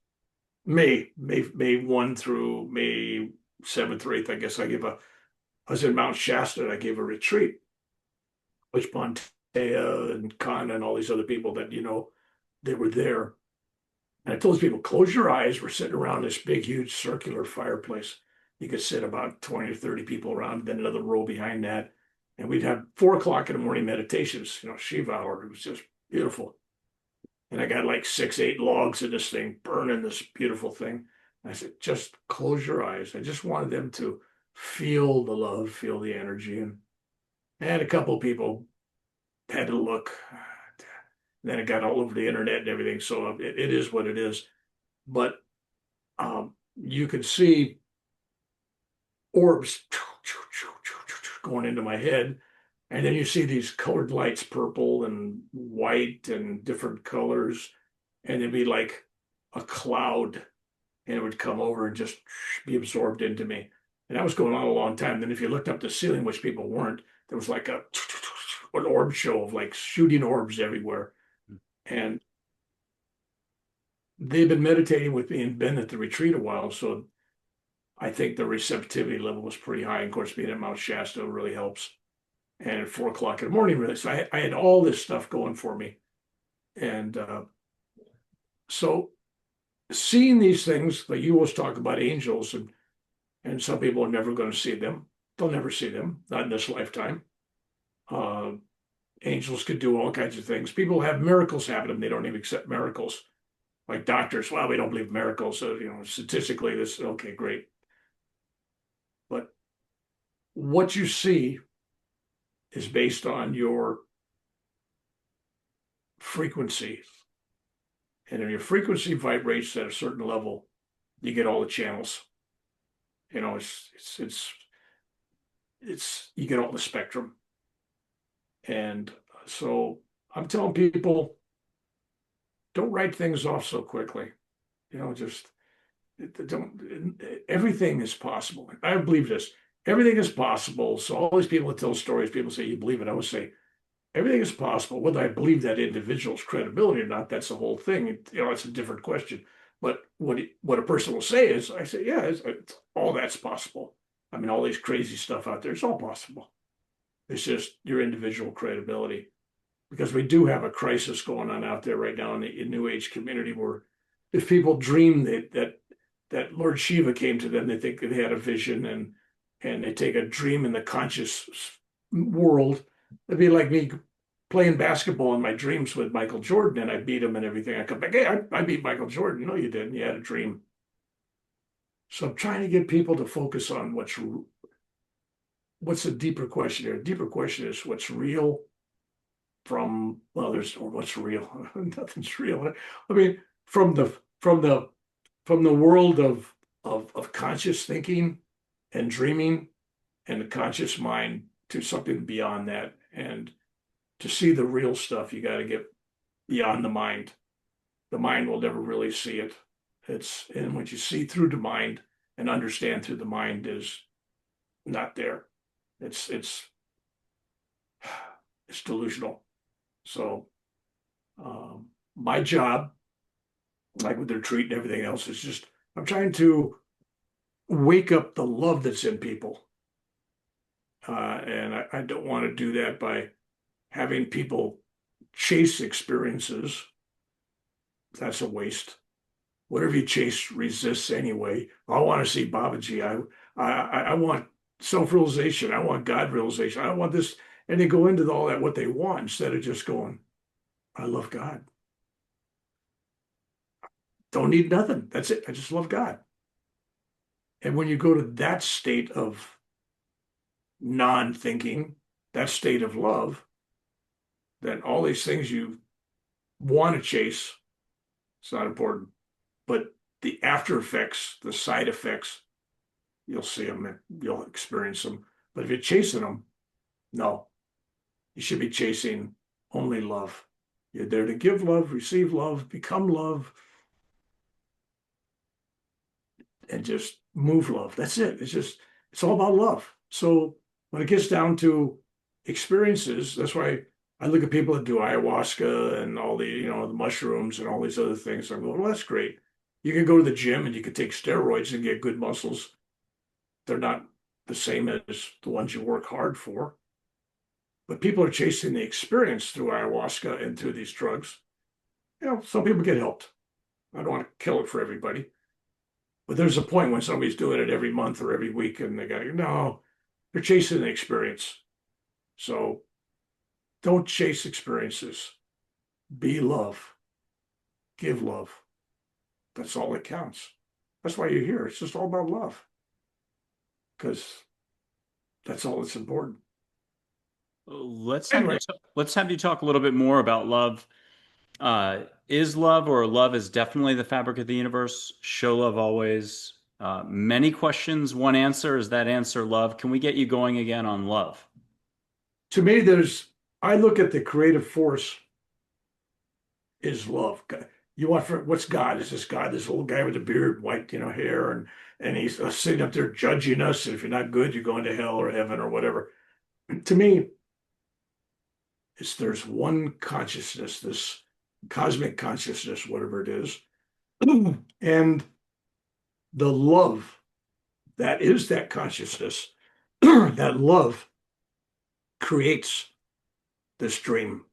May 1 through May 7th or 8th, I guess I was in Mount Shasta and I gave a retreat, which Pontea and Khan and all these other people that, they were there. And I told these people, close your eyes. We're sitting around this big, huge circular fireplace. You could sit about 20 or 30 people around, then another row behind that. And we'd have 4 o'clock in the morning meditations, Shiva hour. It was just beautiful. And I got like 6, 8 logs in this thing, burning this beautiful thing. And I said, just close your eyes. I just wanted them to feel the love, feel the energy. And a couple of people had to look. Then it got all over the internet and everything. So it is what it is. But you can see orbs going into my head. And then you see these colored lights, purple and white and different colors. And it'd be like a cloud and it would come over and just be absorbed into me. And that was going on a long time. Then if you looked up the ceiling, which people weren't, there was like an orb show of like shooting orbs everywhere. And they've been meditating with me and been at the retreat a while. So I think the receptivity level was pretty high. And of course, being at Mount Shasta really helps. And at 4 o'clock in the morning, really. So I had all this stuff going for me. And so seeing these things, like you always talk about angels, and some people are never going to see them. They'll never see them, not in this lifetime. Uh, Angels could do all kinds of things. People have miracles happen and they don't even accept miracles. Like doctors, well, we don't believe miracles. So, statistically, this, okay, great. But what you see is based on your frequency. And if your frequency vibrates at a certain level, you get all the channels. It's you get all the spectrum. And so I'm telling people, don't write things off so quickly. Just don't. Everything is possible. I believe this. Everything is possible. So all these people that tell stories, people say you believe it. I would say everything is possible. Whether I believe that individual's credibility or not, that's the whole thing. It's a different question. But what a person will say is, I say, yeah, it's all that's possible. I mean, all these crazy stuff out there, it's all possible. It's just your individual credibility. Because we do have a crisis going on out there right now in the New Age community where if people dream that Lord Shiva came to them, they think they had a vision and they take a dream in the conscious world. It'd be like me playing basketball in my dreams with Michael Jordan and I beat him and everything. I come back, hey, I beat Michael Jordan. No, you didn't. You had a dream. So I'm trying to get people to focus on what's the deeper question here. The deeper question is what's real from, well, or what's real. Nothing's real. I mean, from the world of conscious thinking and dreaming and the conscious mind to something beyond that. And to see the real stuff, you got to get beyond the mind. The mind will never really see it. And what you see through the mind and understand through the mind is not there. It's delusional. So my job, like with the retreat and everything else, is just I'm trying to wake up the love that's in people. And I don't want to do that by having people chase experiences. That's a waste. Whatever you chase resists anyway. I want to see Babaji. I want self-realization. I want God realization. I want this. And they go into all that, what they want, instead of just going, I love God. Don't need nothing. That's it. I just love God. And when you go to that state of non-thinking, that state of love, then all these things you want to chase, it's not important. But the after effects, the side effects, you'll see them and you'll experience them. But if you're chasing them, no, you should be chasing only love. You're there to give love, receive love, become love. and just move love. That's it. It's all about love. So when it gets down to experiences, that's why I look at people that do ayahuasca and all the mushrooms and all these other things. I'm going, well, that's great. You can go to the gym and you can take steroids and get good muscles. They're not the same as the ones you work hard for. But people are chasing the experience through ayahuasca and through these drugs. Some people get helped. I don't want to kill it for everybody. But there's a point when somebody's doing it every month or every week and they got to, no, they're chasing the experience. So don't chase experiences. Be love. Give love. That's all that counts. That's why you're here. It's just all about love. Because that's all that's important. Anyway, Let's have you talk a little bit more about love. Is love or love is definitely the fabric of the universe? Show love always. Many questions, one answer. Is that answer love? Can we get you going again on love? to me, I look at the creative force is love. You want what's God? Is this God, this old guy with a beard, white, hair, and he's sitting up there judging us. And if you're not good, you're going to hell or heaven or whatever. To me, there's one consciousness, this cosmic consciousness, whatever it is, and the love that is that consciousness, that love creates this dream,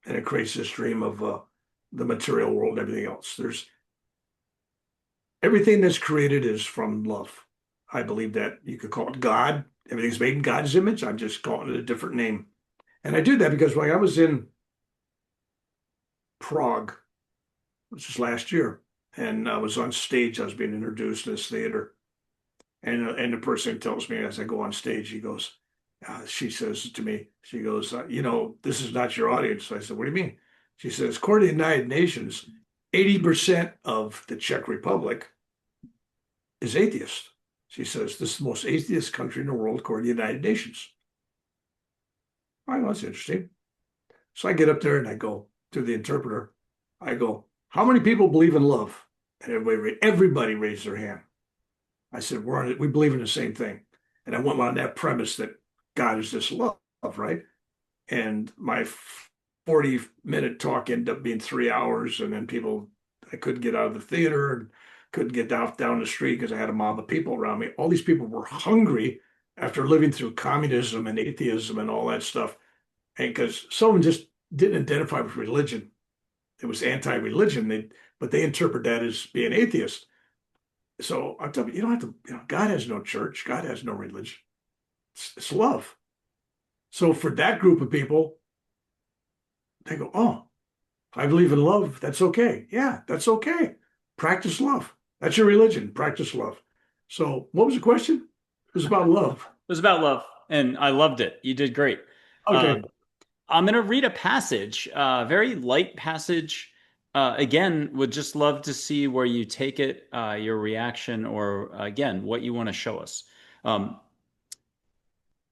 and it creates this dream of the material world and everything else. There's everything that's created is from love. I believe that you could call it God. Everything's made in God's image. I'm just calling it a different name. And I do that because when I was in Prague, which was last year, and I was on stage, I was being introduced to this theater. And the person tells me as I go on stage, she says to me, she goes, this is not your audience. I said, what do you mean? She says, according to the United Nations, 80% of the Czech Republic is atheist. She says, this is the most atheist country in the world, according to the United Nations. I know, that's interesting. So I get up there and I go to the interpreter. I go, how many people believe in love? And everybody raised their hand. I said, we believe in the same thing. And I went on that premise that God is just love, right? And my 40-minute talk ended up being 3 hours. And then I couldn't get out of the theater and couldn't get down the street because I had a mob of people around me. All these people were hungry after living through communism and atheism and all that stuff. And because someone just didn't identify with religion. It was anti-religion, but they interpret that as being atheist. So I'm telling you, you don't have to, God has no church. God has no religion. It's love. So for that group of people, they go, oh, if I believe in love, that's okay. Yeah, that's okay. Practice love. That's your religion. Practice love. So what was the question? It was about love. It was about love, and I loved it. You did great. Okay. I'm going to read a passage, a very light passage. Again, would just love to see where you take it, your reaction, or again, what you want to show us. Um,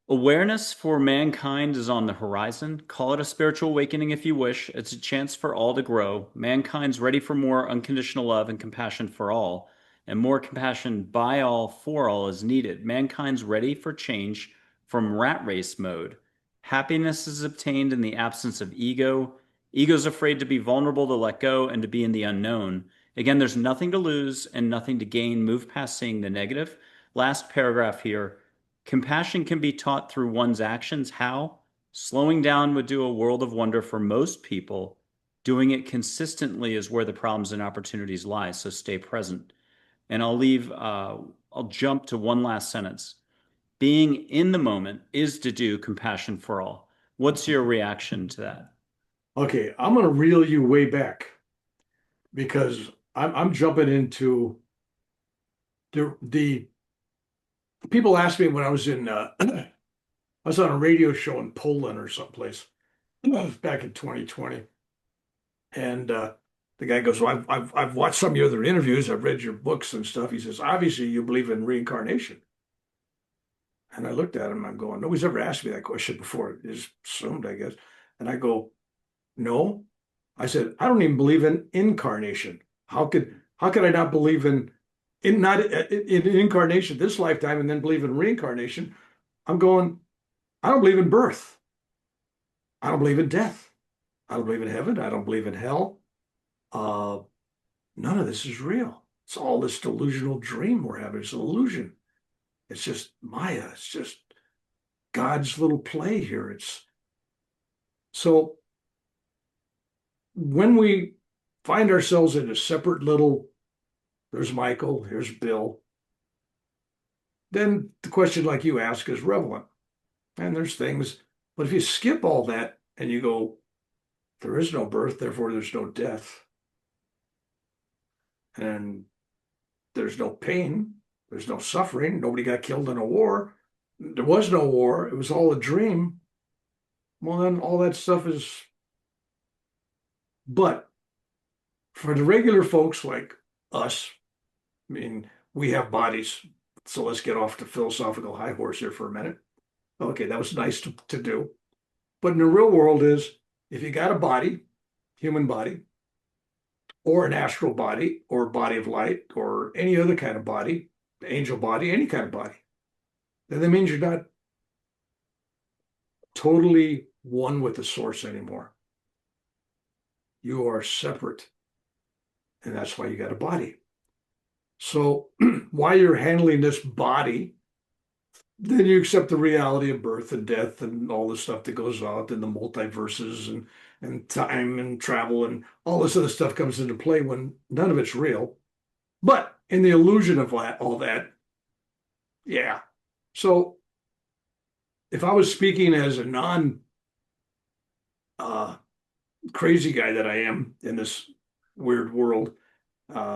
Awareness for mankind is on the horizon. Call it a spiritual awakening if you wish. It's a chance for all to grow. Mankind's ready for more unconditional love and compassion for all, and more compassion by all for all is needed. Mankind's ready for change from rat race mode. Happiness is obtained in the absence of ego. Ego's afraid to be vulnerable, to let go, and to be in the unknown. Again, there's nothing to lose and nothing to gain. Move past seeing the negative. Last paragraph here. Compassion can be taught through one's actions. How? Slowing down would do a world of wonder for most people. Doing it consistently is where the problems and opportunities lie. So stay present. And I'll jump to one last sentence. Being in the moment is to do compassion for all. What's your reaction to that? Okay. I'm going to reel you way back because I'm jumping into the people asked me when I was I was on a radio show in Poland or someplace back in 2020, and the guy goes, "Well, I've watched some of your other interviews. I've read your books and stuff." He says, "Obviously, you believe in reincarnation." And I looked at him. I'm going, "Nobody's ever asked me that question before. It's assumed, I guess." And I go, "No." I said, "I don't even believe in incarnation. How could I not believe in in not in incarnation this lifetime and then believe in reincarnation, I'm going, I don't believe in birth. I don't believe in death. I don't believe in heaven. I don't believe in hell. Uh, None of this is real. It's all this delusional dream we're having. It's an illusion. It's just Maya. It's just God's little play here. It's so when we find ourselves in a separate little, there's Michael, here's Bill, then the question like you ask is relevant. And there's things, but if you skip all that and you go, there is no birth, therefore there's no death, and there's no pain, there's no suffering, nobody got killed in a war, there was no war, it was all a dream. Well, then all that stuff is, but for the regular folks like us, I mean, we have bodies. So let's get off the philosophical high horse here for a minute. Okay, that was nice to do. But in the real world is if you got a body, human body, or an astral body, or body of light, or any other kind of body, angel body, any kind of body, then that means you're not totally one with the source anymore. You are separate. And that's why you got a body. So while you're handling this body, then you accept the reality of birth and death and all the stuff that goes on and the multiverses and time and travel and all this other stuff comes into play when none of it's real. But in the illusion of all that, yeah. So if I was speaking as a non crazy guy that I am in this weird world,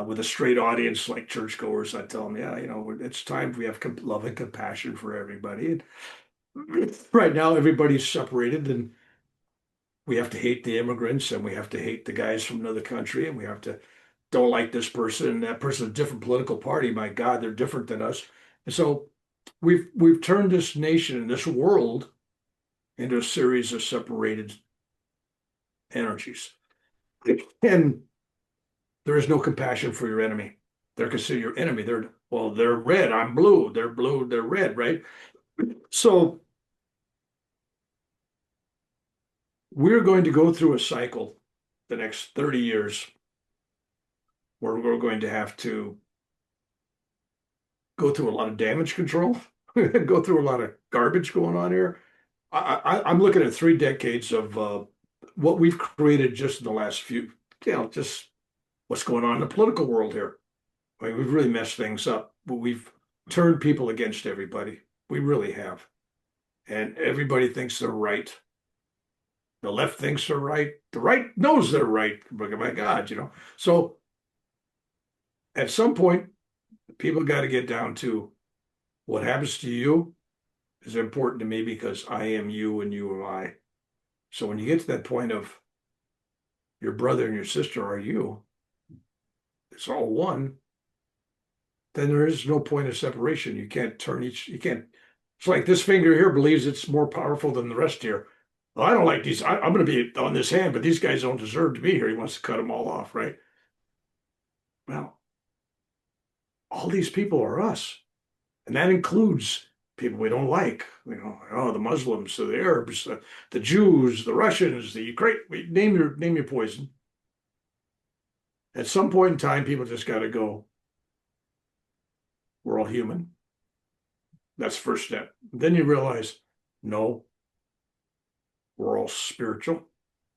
with a straight audience like churchgoers, I tell them, yeah, it's time we have love and compassion for everybody. And right now, everybody's separated, and we have to hate the immigrants, and we have to hate the guys from another country, and we have to don't like this person and that person's a different political party. My God, they're different than us. And so we've turned this nation and this world into a series of separated energies. And there is no compassion for your enemy. They're considered your enemy. They're red. I'm blue. They're blue. They're red, right? So we're going to go through a cycle the next 30 years where we're going to have to go through a lot of damage control, go through a lot of garbage going on here. I'm looking at 3 decades of what we've created just in the last few, just what's going on in the political world here. I mean, we've really messed things up, but we've turned people against everybody. We really have. And everybody thinks they're right. The left thinks they're right. The right knows they're right. But my God, So at some point, people got to get down to what happens to you is important to me because I am you and you am I. So when you get to that point of your brother and your sister are you, it's all one, then there is no point of separation. You can't it's like this finger here believes it's more powerful than the rest here. Well, I don't like these. I'm going to be on this hand, but these guys don't deserve to be here. He wants to cut them all off, right? Well, all these people are us. And that includes people we don't like, the Muslims, the Arabs, the Jews, the Russians, the Ukraine, name your poison. At some point in time, people just got to go, we're all human. That's the first step. Then you realize, no, we're all spiritual.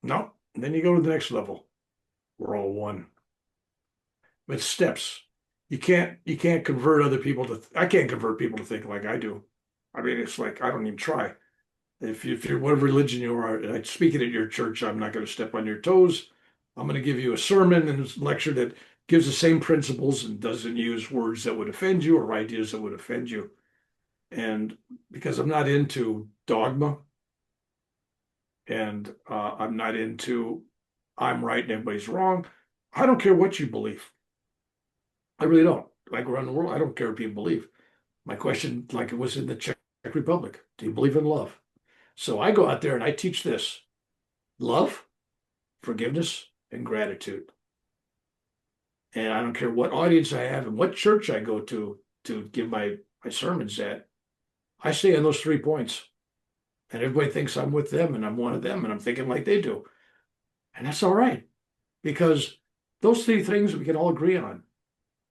No. And then you go to the next level. We're all one. It's steps. You can't convert other people I can't convert people to think like I do. I mean, it's like I don't even try. If you're whatever religion you are, speaking at your church, I'm not going to step on your toes. I'm going to give you a sermon and a lecture that gives the same principles and doesn't use words that would offend you or ideas that would offend you. And because I'm not into dogma and I'm not into I'm right and everybody's wrong, I don't care what you believe. I really don't. Like around the world, I don't care what people believe. My question, like it was in the Czech Republic, do you believe in love? So I go out there and I teach this love, forgiveness, and gratitude. And I don't care what audience I have and what church I go to give my sermons at. I stay on those 3 points. And everybody thinks I'm with them and I'm one of them and I'm thinking like they do. And that's all right because those 3 things we can all agree on.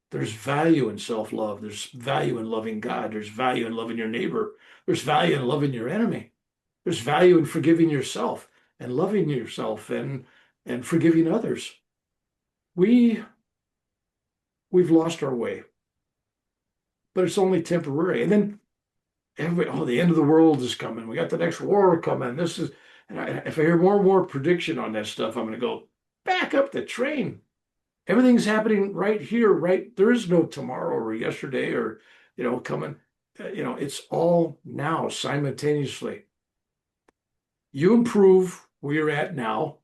There's value in self-love. There's value in loving God. There's value in loving your neighbor. There's value in loving your enemy. There's value in forgiving yourself and loving yourself and forgiving others. We we've lost our way, but it's only temporary. And then the end of the world is coming. We got the next war coming. If I hear more and more prediction on that stuff, I'm going to go back up the train. Everything's happening right here, right? There is no tomorrow or yesterday or, coming. It's all now simultaneously. You improve where you're at now,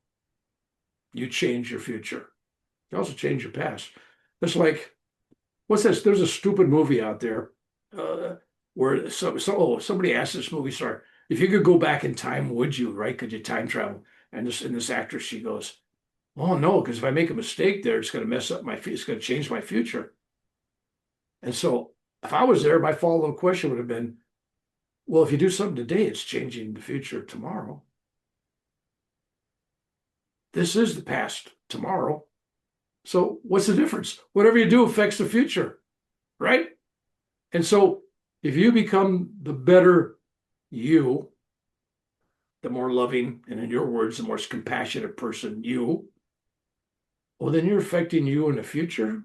you change your future. You also change your past. It's like, what's this? There's a stupid movie out there uh, where somebody asked this movie star, if you could go back in time, would you, right? Could you time travel? And this actress, she goes, oh no, because if I make a mistake there, it's going to mess up it's going to change my future. And so if I was there, my follow-up question would have been, well, if you do something today, it's changing the future tomorrow. This is the past tomorrow. So what's the difference? Whatever you do affects the future, right? And so if you become the better you, the more loving, and in your words, the more compassionate person you, well, then you're affecting you in the future.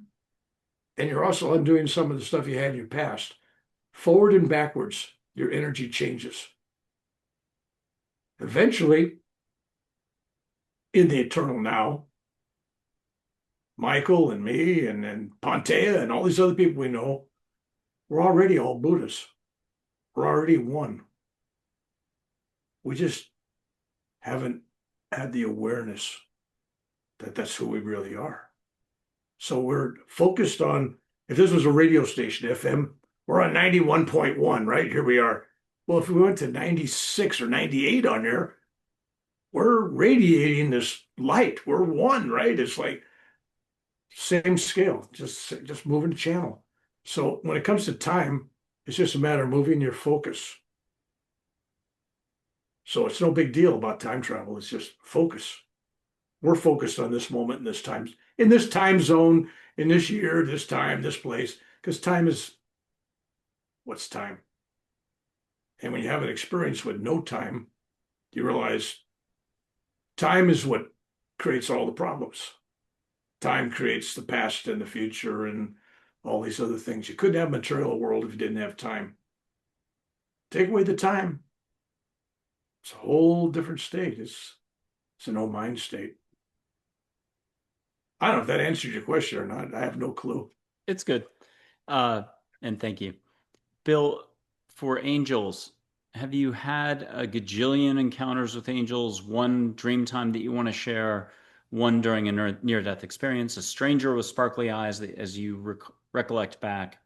And you're also undoing some of the stuff you had in your past. Forward and backwards, your energy changes. Eventually, in the eternal now, Michael and me and Pantea and all these other people we know, we're already all Buddhas. We're already one. We just haven't had the awareness that that's who we really are. So we're focused on, if this was a radio station, FM, we're on 91.1, right? Here we are. Well, if we went to 96 or 98 on there, we're radiating this light. We're one, right? It's like same scale, just moving the channel. So when it comes to time, it's just a matter of moving your focus. So it's no big deal about time travel. It's just focus. We're focused on this moment in this time zone, in this year, this time, this place, because time is what's time. And when you have an experience with no time, you realize time is what creates all the problems. Time creates the past and the future and all these other things. You couldn't have a material world if you didn't have time. Take away the time, it's a whole different state. It's a no mind state. I don't know if that answers your question or not. I have no clue. It's good. Uh, and thank you. Bill, for angels, have you had a gajillion encounters with angels? One dream time that you want to share, one during a near-death experience, a stranger with sparkly eyes that, as you recollect back,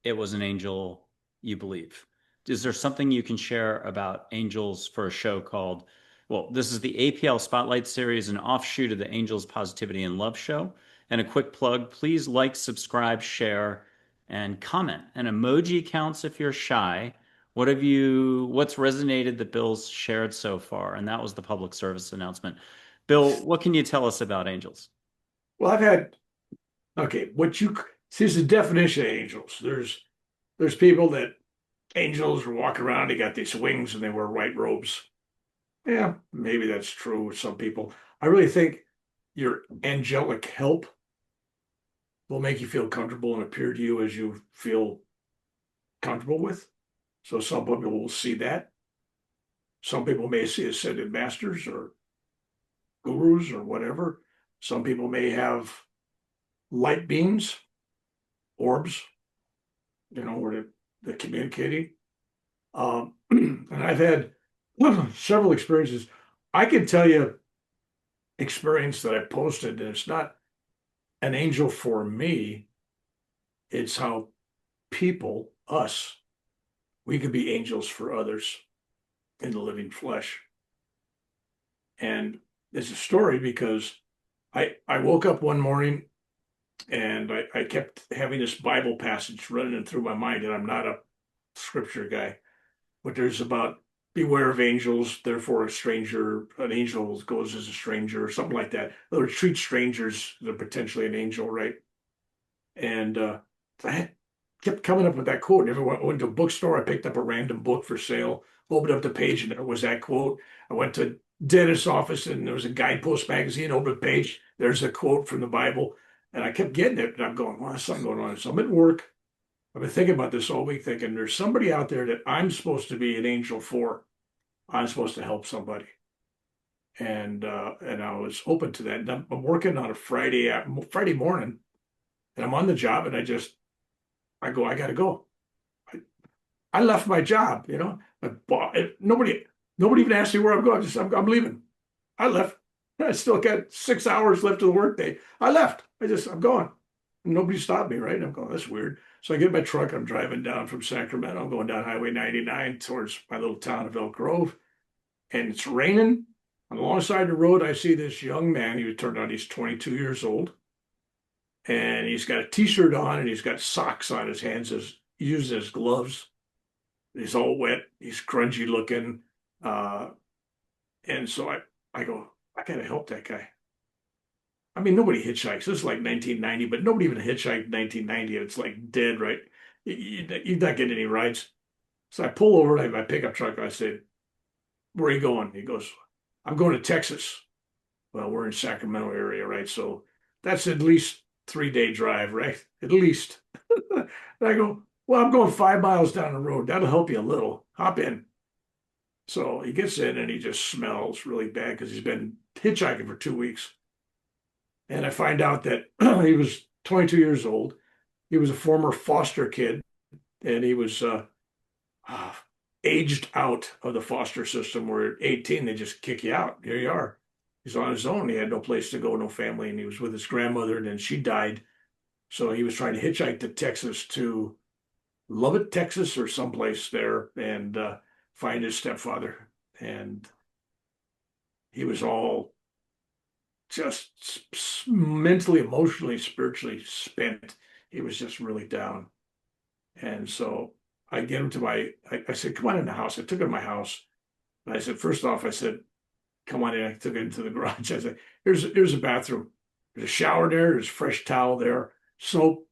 it was an angel you believe. Is there something you can share about angels for a show called, well, this is the APL Spotlight Series, an offshoot of the Angels Positivity and Love Show. And a quick plug, please like, subscribe, share, and comment. An emoji counts if you're shy. What's resonated that Bill's shared so far? And that was the public service announcement. Bill, what can you tell us about angels? Well, okay, what you see is the definition of angels. There's people that angels are walking around, they got these wings and they wear white robes. Yeah, maybe that's true with some people. I really think your angelic help will make you feel comfortable and appear to you as you feel comfortable with. So some people will see that. Some people may see ascended masters or gurus or whatever. Some people may have light beams, orbs, where they're communicating. And I've had several experiences. I can tell you experience that I posted, and it's not an angel for me. It's how people, us, we can be angels for others in the living flesh. And it's a story because I woke up one morning And I kept having this Bible passage running through my mind, and I'm not a scripture guy, but there's about beware of angels, therefore an angel goes as a stranger, or something like that. Or treat strangers, they're potentially an angel, right? And I kept coming up with that quote. And I went to a bookstore, I picked up a random book for sale, opened up the page, and there was that quote. I went to a dentist's office, and there was a guidepost magazine, opened the page, there's a quote from the Bible. And I kept getting it, and I'm going, well, there's something going on. So I'm at work. I've been thinking about this all week, thinking there's somebody out there that I'm supposed to be an angel for. I'm supposed to help somebody. And I was open to that. And I'm working on a Friday morning, and I'm on the job, and I go, I gotta go. I, I left my job, nobody even asked me where I'm going. I'm leaving. I left. I still got 6 hours left of the workday. I left. I'm going. Nobody stopped me, right? I'm going, that's weird. So I get in my truck. I'm driving down from Sacramento. I'm going down Highway 99 towards my little town of Elk Grove, and it's raining. On the long side of the road, I see this young man. He turned out he's 22 years old, and he's got a T-shirt on, and he's got socks on his hands as used as gloves. He's all wet. He's grungy looking, uh, and so I go, I gotta help that guy. I mean, nobody hitchhikes. This is like 1990, but nobody even hitchhiked in 1990. It's like dead, right? You're not getting any rides. So I pull over my pickup truck. I say, where are you going? He goes, I'm going to Texas. Well, we're in Sacramento area, right? So that's at least 3 day drive, right? At least. And I go, well, I'm going 5 miles down the road. That'll help you a little. Hop in. So he gets in and he just smells really bad because he's been hitchhiking for 2 weeks. And I find out that he was 22 years old. He was a former foster kid, and he was uh, aged out of the foster system where at 18, they just kick you out. Here you are. He's on his own. He had no place to go, no family, and he was with his grandmother, and then she died. So he was trying to hitchhike to Texas to Lubbock, Texas, or someplace there, and find his stepfather. And he was all just mentally, emotionally, spiritually spent. He was just really down. And so I get him I said, come on in the house. I took him to my house. And I said, first off, I said, come on in. I took him to the garage. I said, here's a bathroom. There's a shower there. There's a fresh towel there. Soap,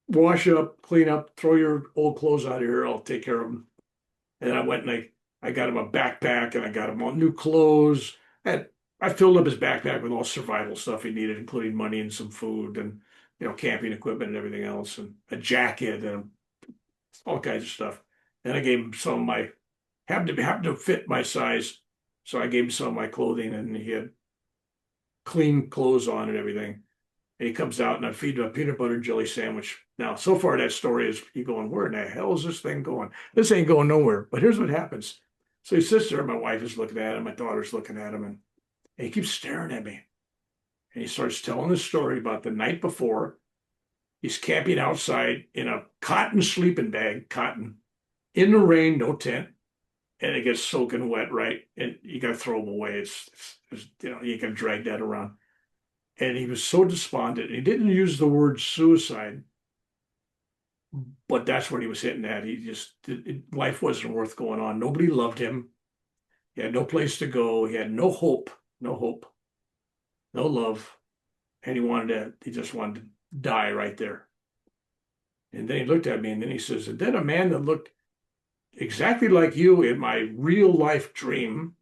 wash up, clean up, throw your old clothes out of here. I'll take care of them. And I went and I got him a backpack, and I got him all new clothes. And I filled up his backpack with all survival stuff he needed, including money and some food and, camping equipment and everything else, and a jacket and all kinds of stuff. And I gave him some of my, happened to fit my size. So I gave him some of my clothing, and he had clean clothes on and everything. And he comes out, and I feed him a peanut butter and jelly sandwich. Now, so far that story is you going, where in the hell is this thing going? This ain't going nowhere. But here's what happens. So he sits there, my wife is looking at him, my daughter's looking at him, and he keeps staring at me. And he starts telling the story about the night before. He's camping outside in a cotton sleeping bag, cotton, in the rain, no tent, and it gets soaking wet, right? And you got to throw them away. It's you can drag that around. And he was so despondent. He didn't use the word suicide, but that's what he was hitting at. Life wasn't worth going on. Nobody loved him. He had no place to go. He had no hope, no love. And he just wanted to die right there. And then he looked at me, and then he says, and then a man that looked exactly like you in my real life dream,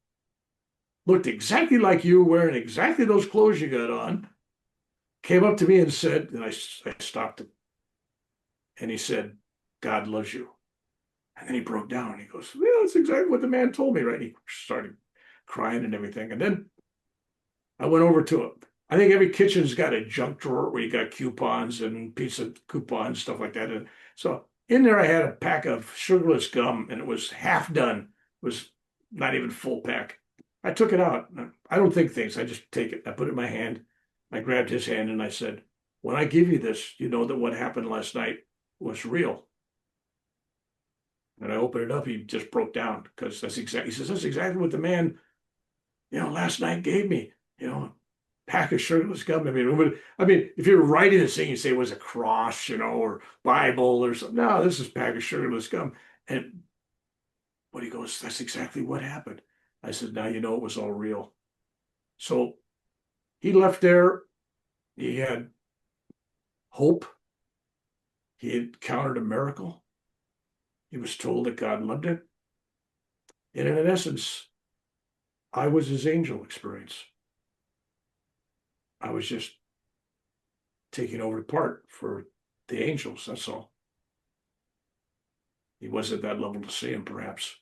looked exactly like you, wearing exactly those clothes you got on, came up to me and said, and I stopped him. And he said, God loves you. And then he broke down. He goes, well, that's exactly what the man told me, right? He started crying and everything. And then I went over to him. I think every kitchen's got a junk drawer where you got coupons and pizza coupons, stuff like that. And so in there, I had a pack of sugarless gum, and it was half done. It was not even full pack. I took it out. I don't think things. I just take it. I put it in my hand. I grabbed his hand, and I said, when I give you this, you know that what happened last night was real. And I opened it up. He just broke down because he says, that's exactly what the man, last night gave me, pack of sugarless gum. If you're writing this thing, you say it was a cross, or Bible or something. No, this is a pack of sugarless gum. And but he goes, that's exactly what happened. I said, now you know it was all real. So he left there. He had hope. He encountered a miracle. He was told that God loved him. And in essence, I was his angel experience. I was just taking over the part for the angels. That's all. He wasn't at that level to see him, perhaps.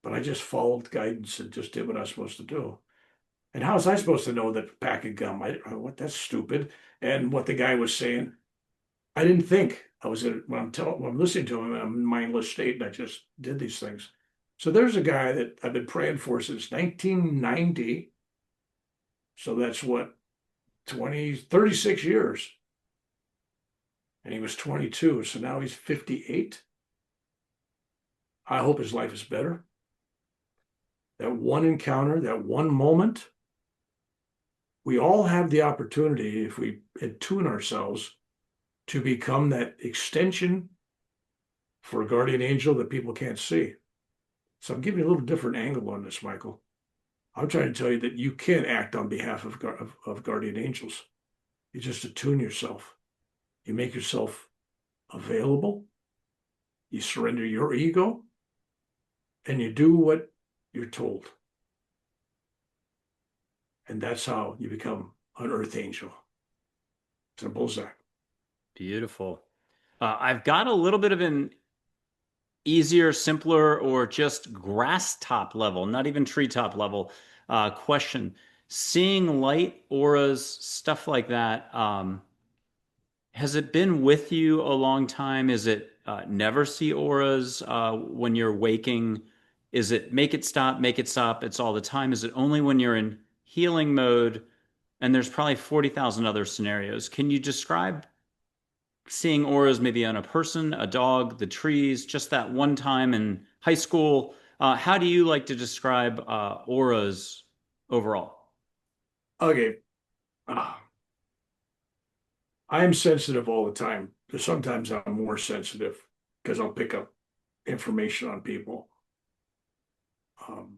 But I just followed guidance and just did what I was supposed to do. And how was I supposed to know that pack of gum? What? That's stupid. And what the guy was saying, I didn't think. When I'm listening to him, I'm in a mindless state, and I just did these things. So there's a guy that I've been praying for since 1990. So that's what, 36 years. And he was 22. So now he's 58. I hope his life is better. That one encounter, that one moment, we all have the opportunity, if we attune ourselves, to become that extension for a guardian angel that people can't see. So I'm giving you a little different angle on this, Michael. I'm trying to tell you that you can act on behalf of guardian angels. You just attune yourself. You make yourself available. You surrender your ego, and you do what you're told. And that's how you become an earth angel. Simple as that. Beautiful. I've got a little bit of an easier, simpler, or just grass top level, not even treetop level question. Seeing light, auras, stuff like that. Has it been with you a long time? Is it never see auras when you're waking? Is it make it stop, make it stop? It's all the time. Is it only when you're in healing mode? And there's probably 40,000 other scenarios. Can you describe seeing auras maybe on a person, a dog, the trees, just that one time in high school? How do you like to describe auras overall? Okay. I'm sensitive all the time. Sometimes I'm more sensitive because I'll pick up information on people. Um,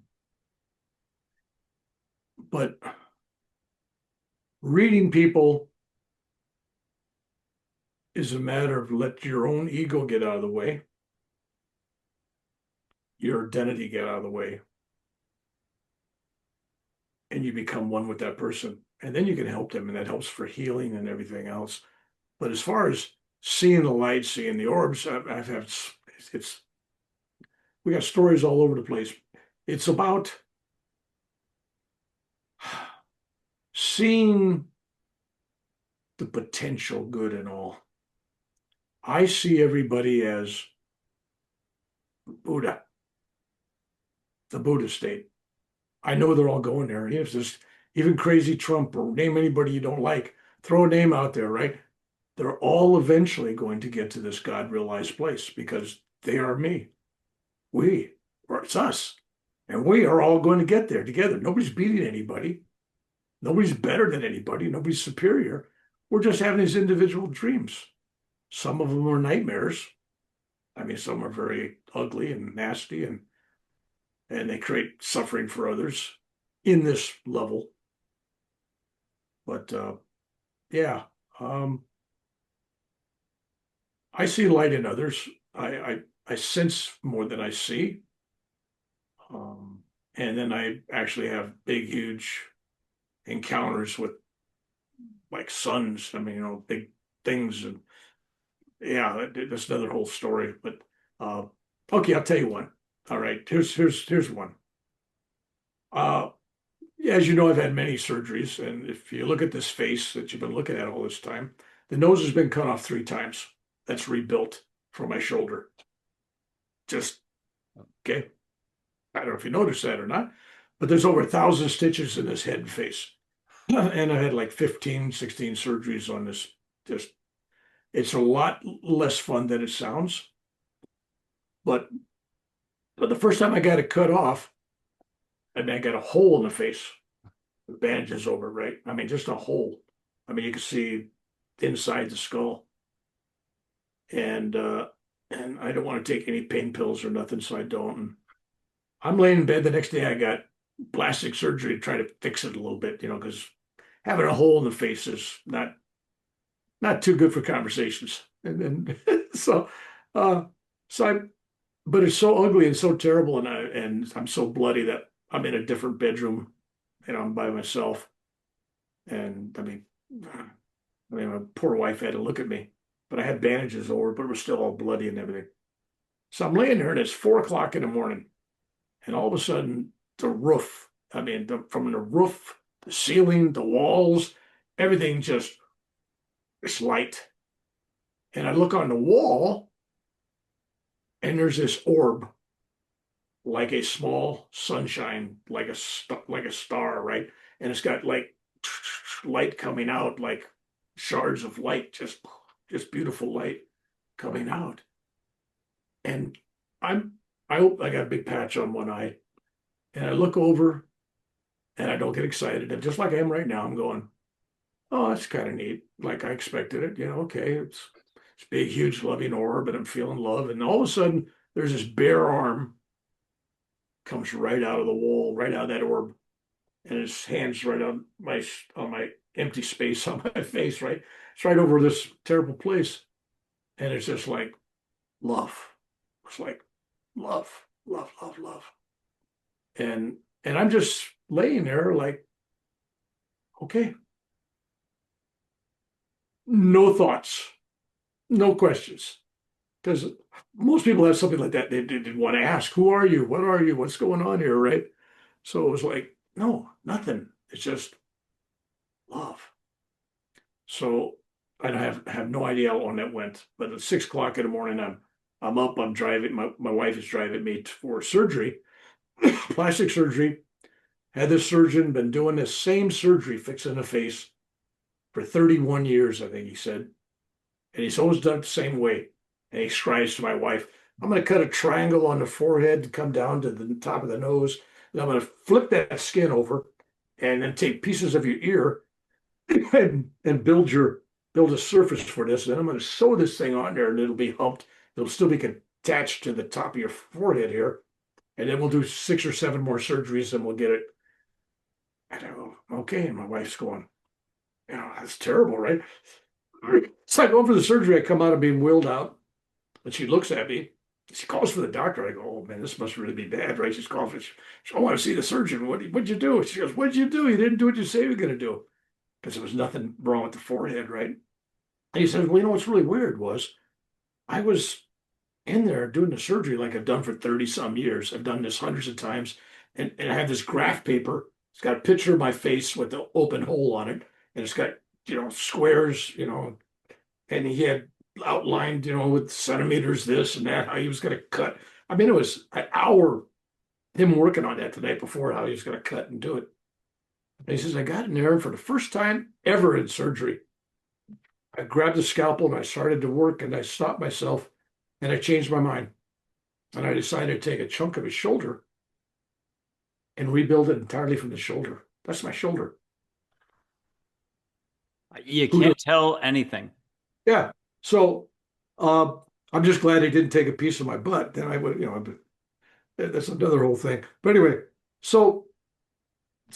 but reading people is a matter of let your own ego get out of the way, your identity get out of the way, and you become one with that person. And then you can help them, and that helps for healing and everything else. But as far as seeing the light, seeing the orbs, I've had it's we got stories all over the place. It's about seeing the potential good in all. I see everybody as Buddha, the Buddha state. I know they're all going there. If there's even crazy Trump or name anybody you don't like, throw a name out there, right? They're all eventually going to get to this God realized place because they are me. Or it's us. And we are all going to get there together. Nobody's beating anybody. Nobody's better than anybody. Nobody's superior. We're just having these individual dreams. Some of them are nightmares. Some are very ugly and nasty and they create suffering for others in this level. But yeah, I see light in others. I sense more than I see. And then I actually have big, huge encounters with like suns. Big things. And yeah, that's another whole story. But okay, I'll tell you one. All right, here's one. Uh, as you know, I've had many surgeries, and if you look at this face that you've been looking at all this time, the nose has been cut off 3 times. That's rebuilt from my shoulder. Just okay. I don't know if you noticed that or not, but there's over 1,000 stitches in this head and face. And I had like 15, 16 surgeries on this. Just it's a lot less fun than it sounds. But the first time I got it cut off, and I got a hole in the face. the bandages over, right? I mean, just a hole. I mean, you can see inside the skull. And and I don't want to take any pain pills or nothing, so I don't. And I'm laying in bed the next day. I got plastic surgery to try to fix it a little bit, because having a hole in the face is not too good for conversations. And then so uh so I but it's so ugly and so terrible, and I'm so bloody that I'm in a different bedroom, I'm by myself. And I mean, my poor wife had to look at me, but I had bandages over, but it was still all bloody and everything. So I'm laying there and it's 4 o'clock in the morning, and all of a sudden the roof, from the roof, the ceiling, the walls, everything just it's light. And I look on the wall and there's this orb, like a small sunshine, like a star, right? And it's got like light coming out, like shards of light, just beautiful light coming out. And I'm I got a big patch on one eye, and I look over and I don't get excited. And just like I am right now, I'm going, oh, that's kind of neat. Like I expected it, okay, it's big, huge, loving orb, and I'm feeling love. And all of a sudden, there's this bare arm comes right out of the wall, right out of that orb, and his hands right on my empty space on my face, right? It's right over this terrible place, and it's just like love. It's like love, love, love, love. And I'm just laying there like, okay, no thoughts, no questions. Because most people have something like that. They want to ask, who are you? What are you? What's going on here? Right. So it was like, no, nothing. It's just love. So I have no idea how long that went. But at 6 o'clock in the morning, I'm up, I'm driving. My wife is driving me for surgery, plastic surgery. Had this surgeon been doing this same surgery, fixing the face for 31 years, I think he said. And he's always done it the same way. And he describes to my wife, I'm going to cut a triangle on the forehead to come down to the top of the nose. And I'm going to flip that skin over and then take pieces of your ear and build a surface for this. And then I'm going to sew this thing on there, and it'll be humped. It'll still be attached to the top of your forehead here. And then we'll do 6 or 7 more surgeries and we'll get it. And I go, okay. And my wife's going, that's terrible, right? So I go for the surgery. I come out of being wheeled out, and she looks at me. She calls for the doctor. I go, oh man, this must really be bad, right? She's calling for. I want to see the surgeon. What'd you do? She goes, what'd you do? You didn't do what you say you were going to do, because there was nothing wrong with the forehead, right? And he says, well, what's really weird was I was in there doing the surgery like I've done for 30 some years. I've done this hundreds of times, and I have this graph paper. It's got a picture of my face with the open hole on it, and it's got squares, and he had outlined, with centimeters, this and that, how he was going to cut. I mean, it was an hour him working on that the night before, how he was going to cut and do it. And he says, I got in there for the first time ever in surgery. I grabbed the scalpel and I started to work, and I stopped myself and I changed my mind. And I decided to take a chunk of his shoulder and rebuild it entirely from the shoulder. That's my shoulder. You Who can't tell anything. Yeah. So uh, I'm just glad he didn't take a piece of my butt. Then I would, that's another whole thing. But anyway, so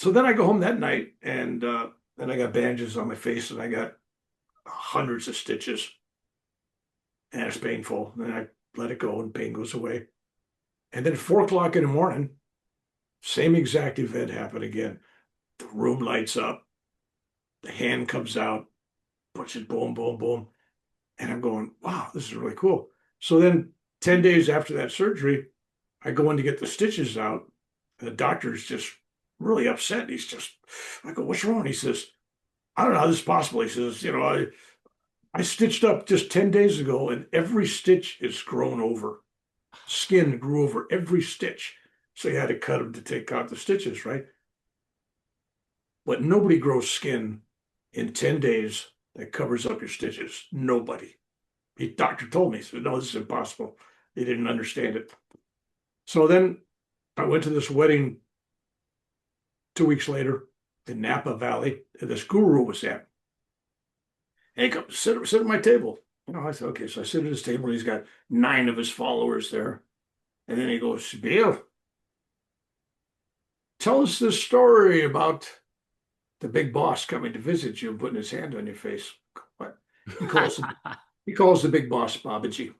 then I go home that night, and then I got bandages on my face, and I got hundreds of stitches, and it's painful. And I let it go, and pain goes away. And then at 4 o'clock in the morning, same exact event happened again. The room lights up, the hand comes out, puts it boom, boom, boom. And I'm going, wow, this is really cool. So then 10 days after that surgery, I go in to get the stitches out. And the doctor's just really upset. I go, what's wrong? He says, I don't know how this is possible. He says, I stitched up just 10 days ago, and every stitch is grown over. Skin grew over every stitch. So you had to cut them to take out the stitches, right? But nobody grows skin in 10 days that covers up your stitches. Nobody. The doctor told me, he said, no, this is impossible. He didn't understand it. So then I went to this wedding 2 weeks later, in Napa Valley. And this guru was at. Hey, come sit at my table. I said, okay. So I sit at his table. He's got 9 of his followers there. And then he goes, Bill, tell us this story about the big boss coming to visit you and putting his hand on your face. What? He calls he calls the big boss Babaji,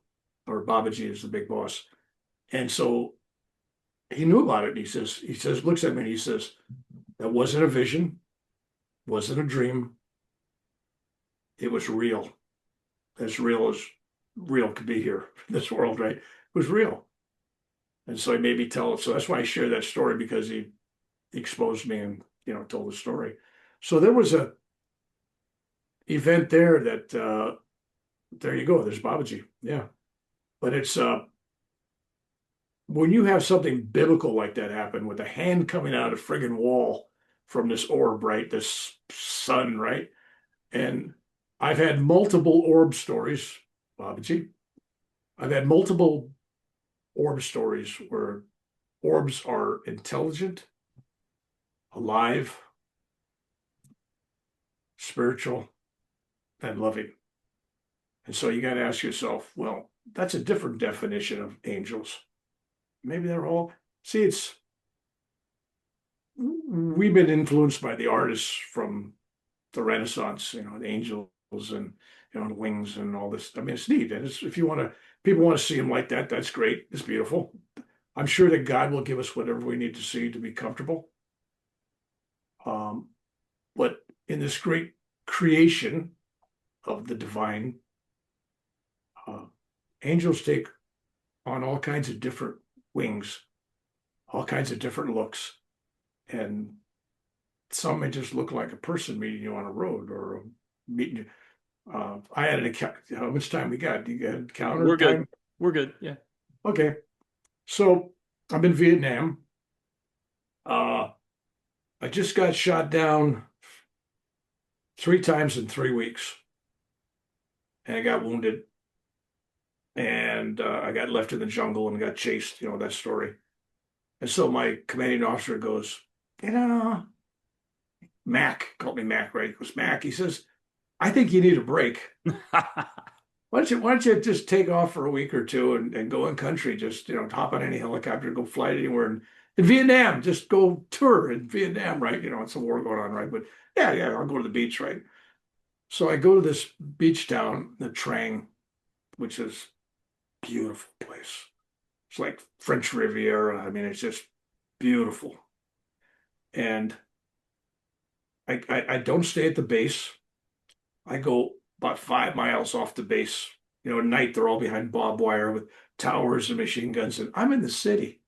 or Babaji is the big boss. And so he knew about it. He says, looks at me and he says, that wasn't a vision, wasn't a dream. It was real. As real could be here in this world, right? It was real. And so he made me tell it. So that's why I share that story, because he exposed me and, told the story. So there was a event there that, there you go. There's Babaji. Yeah. But it's, when you have something biblical like that happen with a hand coming out of a friggin' wall from this orb, right? This sun, right? And I've had multiple orb stories, Babaji. I've had multiple orb stories where orbs are intelligent, alive, spiritual, and loving. And so you got to ask yourself, well, that's a different definition of angels. Maybe they're all, see, we've been influenced by the artists from the Renaissance, the angels and, the wings and all this. I mean, it's neat. And if people want to see them like that, that's great. It's beautiful. I'm sure that God will give us whatever we need to see to be comfortable. But in this great creation of the divine, angels take on all kinds of different wings, all kinds of different looks. And some may just look like a person meeting you on a road or meeting you. I had an account. How much time we got? Do you got counter We're time? good. We're good. Yeah. Okay. So I'm in Vietnam. I just got shot down 3 times in 3 weeks, and I got wounded, and I got left in the jungle and got chased. That story. And so my commanding officer goes, Mac, called me Mac, right? He goes, Mac. He says, I think you need a break. Why don't you just take off for a week or two and go in country? Just, hop on any helicopter, go fly anywhere in Vietnam, just go tour in Vietnam, right? It's a war going on, right? But yeah, I'll go to the beach, right? So I go to this beach town, the Trang, which is a beautiful place. It's like French Riviera. I mean, it's just beautiful. And I don't stay at the base. I go about 5 miles off the base. At night they're all behind barbed wire with towers and machine guns, and I'm in the city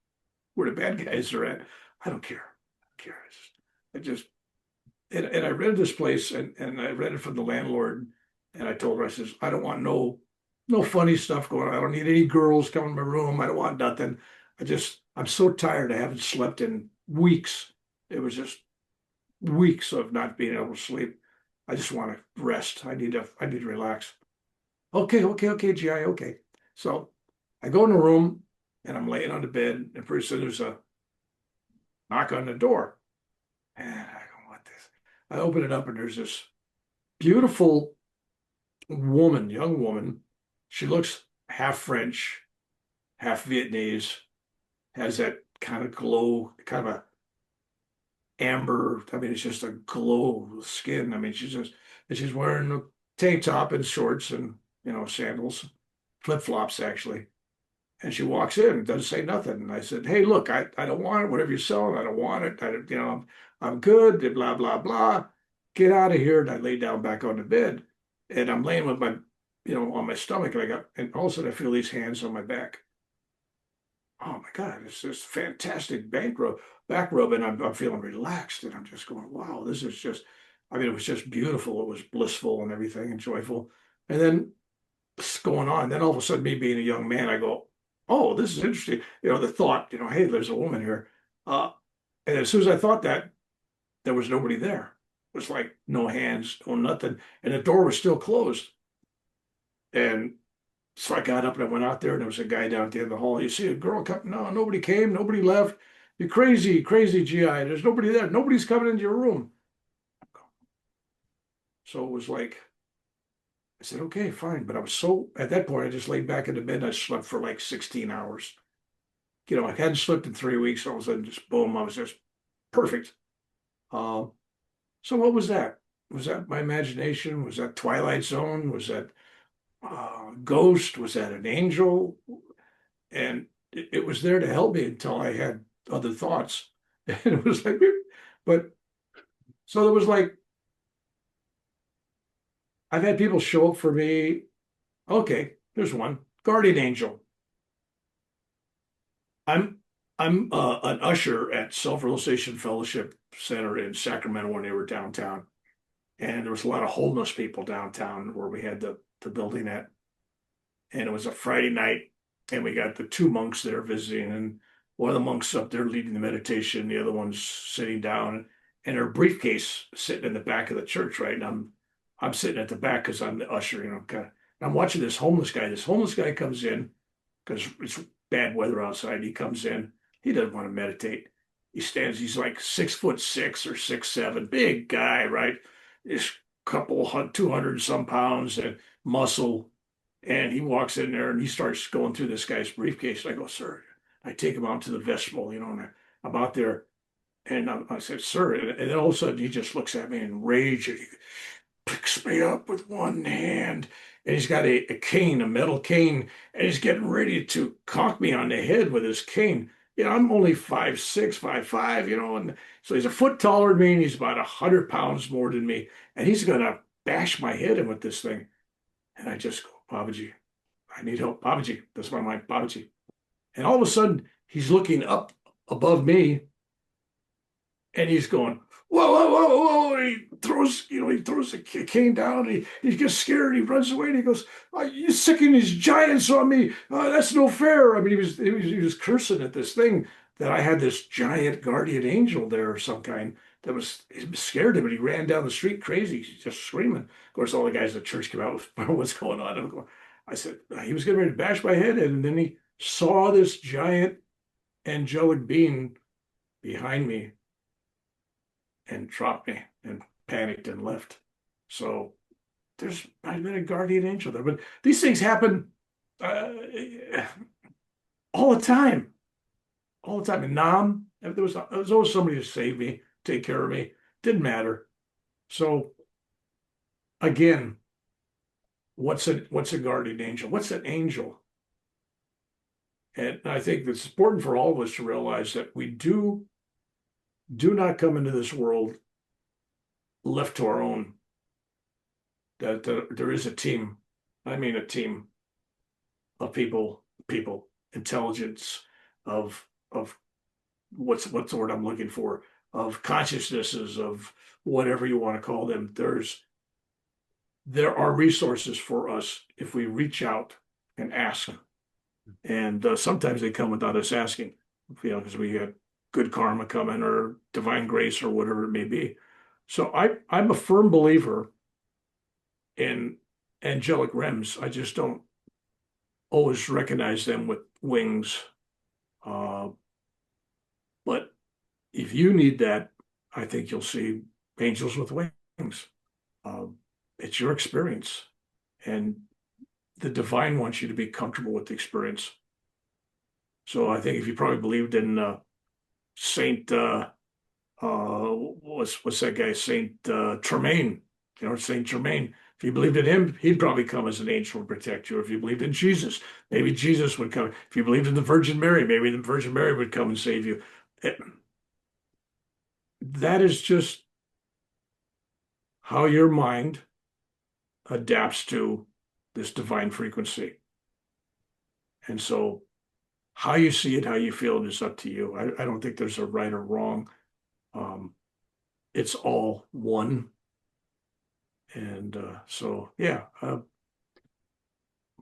where the bad guys are at. I don't care. I don't care. And I rented this place, and I rented from the landlord, and I told her, I says, I don't want no funny stuff going on. I don't need any girls coming to my room. I don't want nothing. I'm so tired. I haven't slept in weeks. It was just weeks of not being able to sleep. I just want to rest. I need to relax. Okay, GI, okay. So I go in the room and I'm laying on the bed, and pretty soon there's a knock on the door. And I go, what this? I open it up and there's this beautiful woman, young woman. She looks half French, half Vietnamese, has that kind of glow, kind of a amber. I mean, it's just a glow of skin. I mean, she's wearing a tank top and shorts and sandals, flip flops actually. And she walks in and doesn't say nothing. And I said, hey, look, I don't want it. Whatever you're selling, I don't want it. I'm good. Blah blah blah. Get out of here. And I lay down back on the bed, and I'm laying with my, on my stomach, and all of a sudden I feel these hands on my back. Oh my God, it's this fantastic back rub, and I'm feeling relaxed, and I'm just going, wow, this is just, I mean, it was just beautiful. It was blissful and everything and joyful. And then it's going on. Then all of a sudden, me being a young man, I go, oh, this is interesting. The thought, hey, there's a woman here. And as soon as I thought that, there was nobody there. It was like no hands, no nothing. And the door was still closed. And so I got up and I went out there, and there was a guy down at the end of the hall. You see a girl come? No, nobody came. Nobody left. You're crazy, crazy, GI. There's nobody there. Nobody's coming into your room. So it was like, I said, okay, fine. But I was so, at that point, I just laid back in the bed and I slept for like 16 hours. I hadn't slept in 3 weeks. All of a sudden, just boom, I was just perfect. Um, so what was that? Was that my imagination? Was that Twilight Zone? Was that ghost? Was that an angel? And it was there to help me until I had other thoughts. And it was like, but so there was like, I've had people show up for me. Okay, there's one guardian angel. I'm I'm an usher at Self-Realization Fellowship Center in Sacramento when they were downtown, and there was a lot of homeless people downtown where we had the building at, and it was a Friday night, and we got the two monks there visiting, and one of the monks up there leading the meditation, the other one's sitting down, and her briefcase sitting in the back of the church, right? And I'm sitting at the back because I'm the usher, kind of. And I'm watching this homeless guy. This homeless guy comes in because it's bad weather outside. He comes in. He doesn't want to meditate. He stands. He's like 6'6" or 6'7", big guy, right? This couple 200 and some pounds and muscle. And he walks in there and he starts going through this guy's briefcase. I go, sir. I take him out to the vestibule, and I'm out there. And I said, sir. And then all of a sudden he just looks at me in rage. And he picks me up with one hand. And he's got a cane, a metal cane. And he's getting ready to conk me on the head with his cane. I'm only 5'6", 5'5", and so he's a foot taller than me, and he's about 100 pounds more than me. And he's going to bash my head in with this thing. And I just go, Babaji, I need help. Babaji, that's my mind, Babaji. And all of a sudden, he's looking up above me and he's going, whoa, whoa, whoa, whoa. And he throws the cane down. And he gets scared. He runs away and he goes, oh, you're sicking these giants on me. That's no fair. I mean, he was cursing at this thing that I had this giant guardian angel there of some kind that was scared him. And he ran down the street crazy, just screaming. Of course, all the guys at church came out with what's going on. I said, he was getting ready to bash my head in. And then he saw this giant angelic being behind me and dropped me and panicked and left. So I've been a guardian angel there, but these things happen uh, all the time, all the time. And Nam, there was always somebody to save me, take care of me. Didn't matter. So again, what's a guardian angel? What's an angel? And I think it's important for all of us to realize that we do not come into this world left to our own. That there is a team. I mean, a team of people, intelligence, of what's the word I'm looking for, of consciousnesses, of whatever you want to call them. There are resources for us if we reach out and ask. And sometimes they come without us asking, because we had good karma coming or divine grace or whatever it may be. So I'm a firm believer in angelic realms. I just don't always recognize them with wings. Uh, but if you need that, I think you'll see angels with wings. Uh, it's your experience, and the divine wants you to be comfortable with the experience. So I think if you probably believed in Saint what's that guy, Saint Tremaine, Saint Germain. If you believed in him, he'd probably come as an angel to protect you. If you believed in Jesus, maybe Jesus would come. If you believed in the Virgin Mary, maybe the Virgin Mary would come and save you. That is just how your mind adapts to this divine frequency. And so how you see it, how you feel it is up to you. I don't think there's a right or wrong. It's all one. And so, yeah,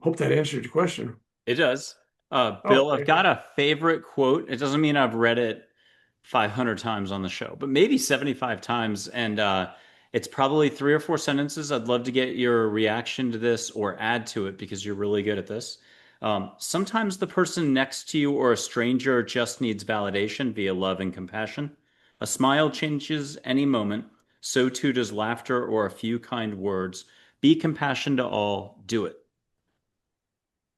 hope that answered your question. It does. Oh, Bill, I've got a favorite quote. It doesn't mean I've read it 500 times on the show, but maybe 75 times. And it's probably three or four sentences. I'd love to get your reaction to this or add to it because you're really good at this. Sometimes the person next to you or a stranger just needs validation via love and compassion. A smile changes any moment, So too does laughter or a few kind words. Be compassion to all. Do it.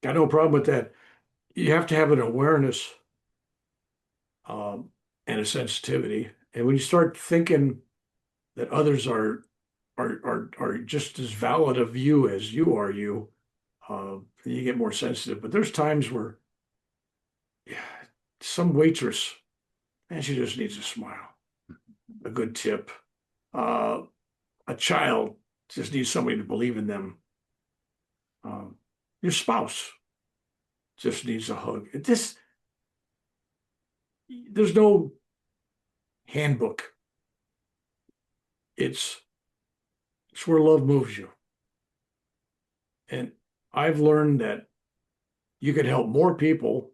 Got no problem with that. You have to have an awareness and a sensitivity. And when you start thinking that others are just as valid of you as you are you, you get more sensitive. But there's times where yeah, some waitress, man, she just needs a smile, a good tip. Uh, a child just needs somebody to believe in them. Um, your spouse just needs a hug. There's no handbook. It's it's where love moves you. And I've learned that you can help more people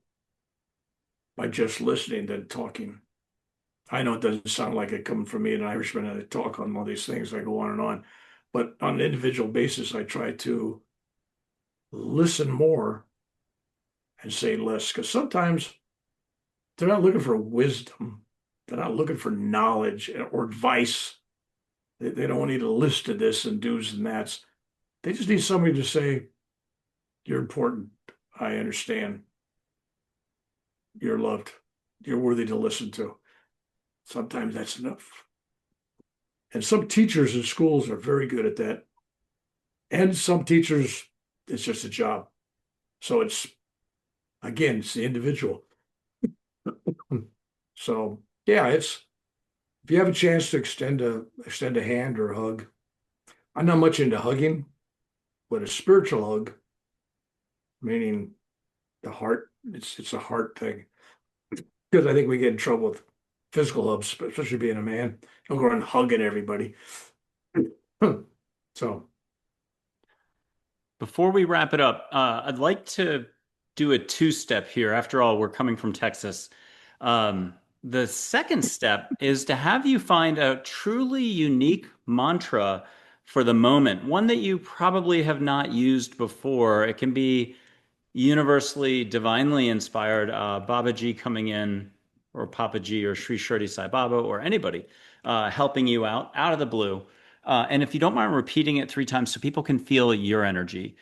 by just listening than talking. I know it doesn't sound like it coming from me, an Irishman, and I talk on all these things. I go on and on. But on an individual basis, I try to listen more and say less because sometimes they're not looking for wisdom. They're not looking for knowledge or advice. They don't need a list of this and do's and that's. They just need somebody to say, you're important. I understand. You're loved. You're worthy to listen to. Sometimes that's enough. And some teachers in schools are very good at that. And some teachers, it's just a job. So again, it's the individual. So yeah, if you have a chance to extend a hand or a hug. I'm not much into hugging, but a spiritual hug, meaning the heart, it's a heart thing. Because I think we get in trouble with physical hugs, especially being a man. Don't go around hugging everybody. So Before we wrap it up, I'd like to do a two-step here. After all, we're coming from Texas. Um, the second step is to have you find a truly unique mantra for the moment, one that you probably have not used before. It can be universally divinely inspired Baba Ji coming in, or Papa Ji, or Sri Shirdi Sai Baba, or anybody helping you out of the blue. And if you don't mind repeating it 3 times so people can feel your energy,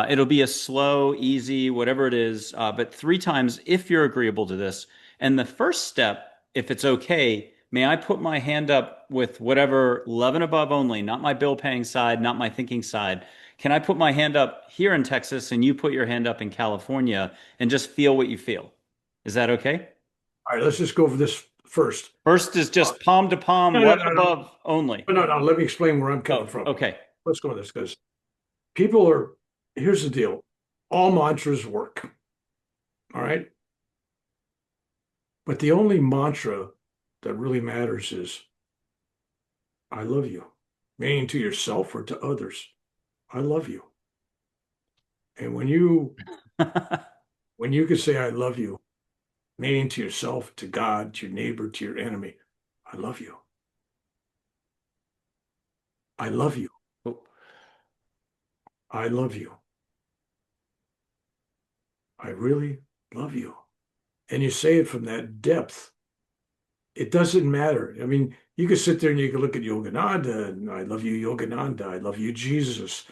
it'll be a slow, easy, whatever it is, but 3 times if you're agreeable to this. And the first step, if it's okay, may I put my hand up with whatever love and above only, not my bill paying side, not my thinking side. Can I put my hand up here in Texas and you put your hand up in California and just feel what you feel? Is that okay? all right, let's just go over this first. First is Uh, just palm to palm, no, no, love no, no, above only. no. Let me explain where I'm coming Oh, from. okay. Let's go with this because people are. Here's the deal: all mantras work. All right, but the only mantra that really matters is "I love you," meaning to yourself or to others. I love you. And when you can say "I love you," meaning to yourself, to God, to your neighbor, to your enemy, I love you. I love you. Oh, I love you. I really love you. And you say it from that depth. It doesn't matter. I mean, you could sit there and you can look at Yogananda and I love you, Yogananda. I love you, Jesus.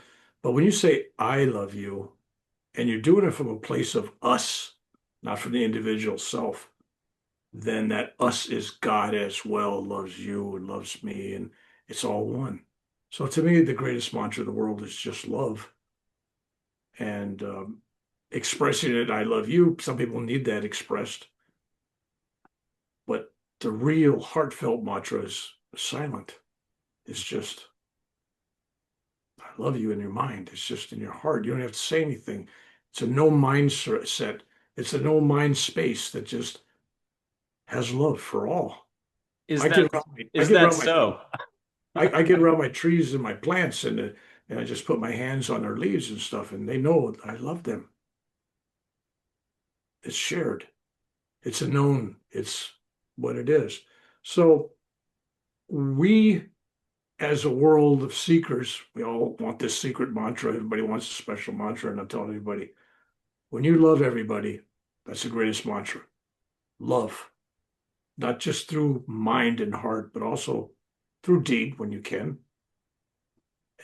But when you say I love you and you're doing it from a place of us, not from the individual self, then that us is God as well, loves you and loves me, and it's all one. So to me, the greatest mantra of the world is just love. And expressing it, I love you. Some people need that expressed, but the real heartfelt mantra is silent. It's just, I love you in your mind. It's just in your heart. You don't have to say anything. It's a no mind set. It's a no mind space that just has love for all. is I get that around I is get that around my so? I get around my trees and my plants and I just put my hands on their leaves and stuff and they know I love them. It's shared. It's a known. It's what it is. So we as a world of seekers, we all want this secret mantra. Everybody wants a special mantra, and I'm telling everybody, when you love everybody, that's the greatest mantra. Love, not just through mind and heart, but also through deed when you can.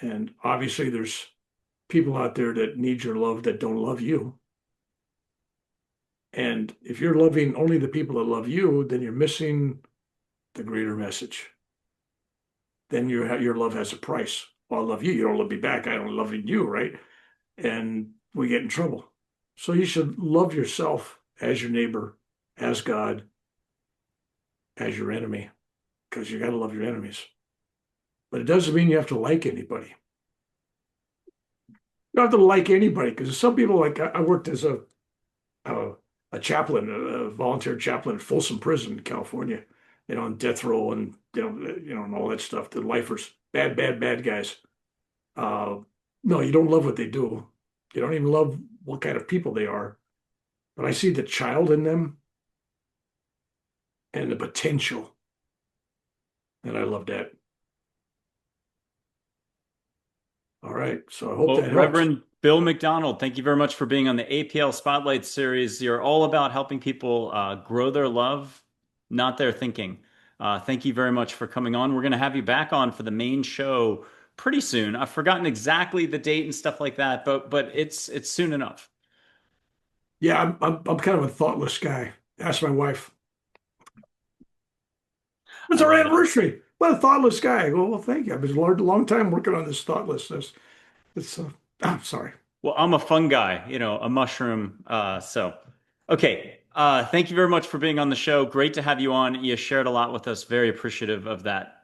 And obviously, there's people out there that need your love that don't love you. And if you're loving only the people that love you, then you're missing the greater message. Then your love has a price. Well, I love you. You don't love me back. I don't love you, right? And we get in trouble. So you should love yourself as your neighbor, as God, as your enemy, because you got to love your enemies. But it doesn't mean you have to like anybody. You don't have to like anybody because some people, like I worked as a, a chaplain, a volunteer chaplain at Folsom Prison in California, on death row and and all that stuff. The lifers, bad, bad, bad guys. Uh, no, you don't love what they do. You don't even love what kind of people they are. But I see the child in them and the potential, and I love that. All right, so I hope Well, that helps. Reverend Bill McDonald, thank you very much for being on the APL Spotlight series. You're all about helping people grow their love, not their thinking. Thank you very much for coming on. We're going to have you back on for the main show pretty soon. I've forgotten exactly the date and stuff like that, but it's soon enough. Yeah, I'm kind of a thoughtless guy. Ask my wife. I It's our love it. anniversary. What a thoughtless guy. Well, thank you. I've been a long time working on this thoughtlessness. It's I'm sorry. Well, I'm a fun guy, a mushroom. Okay. Thank you very much for being on the show. Great to have you on. You shared a lot with us. Very appreciative of that.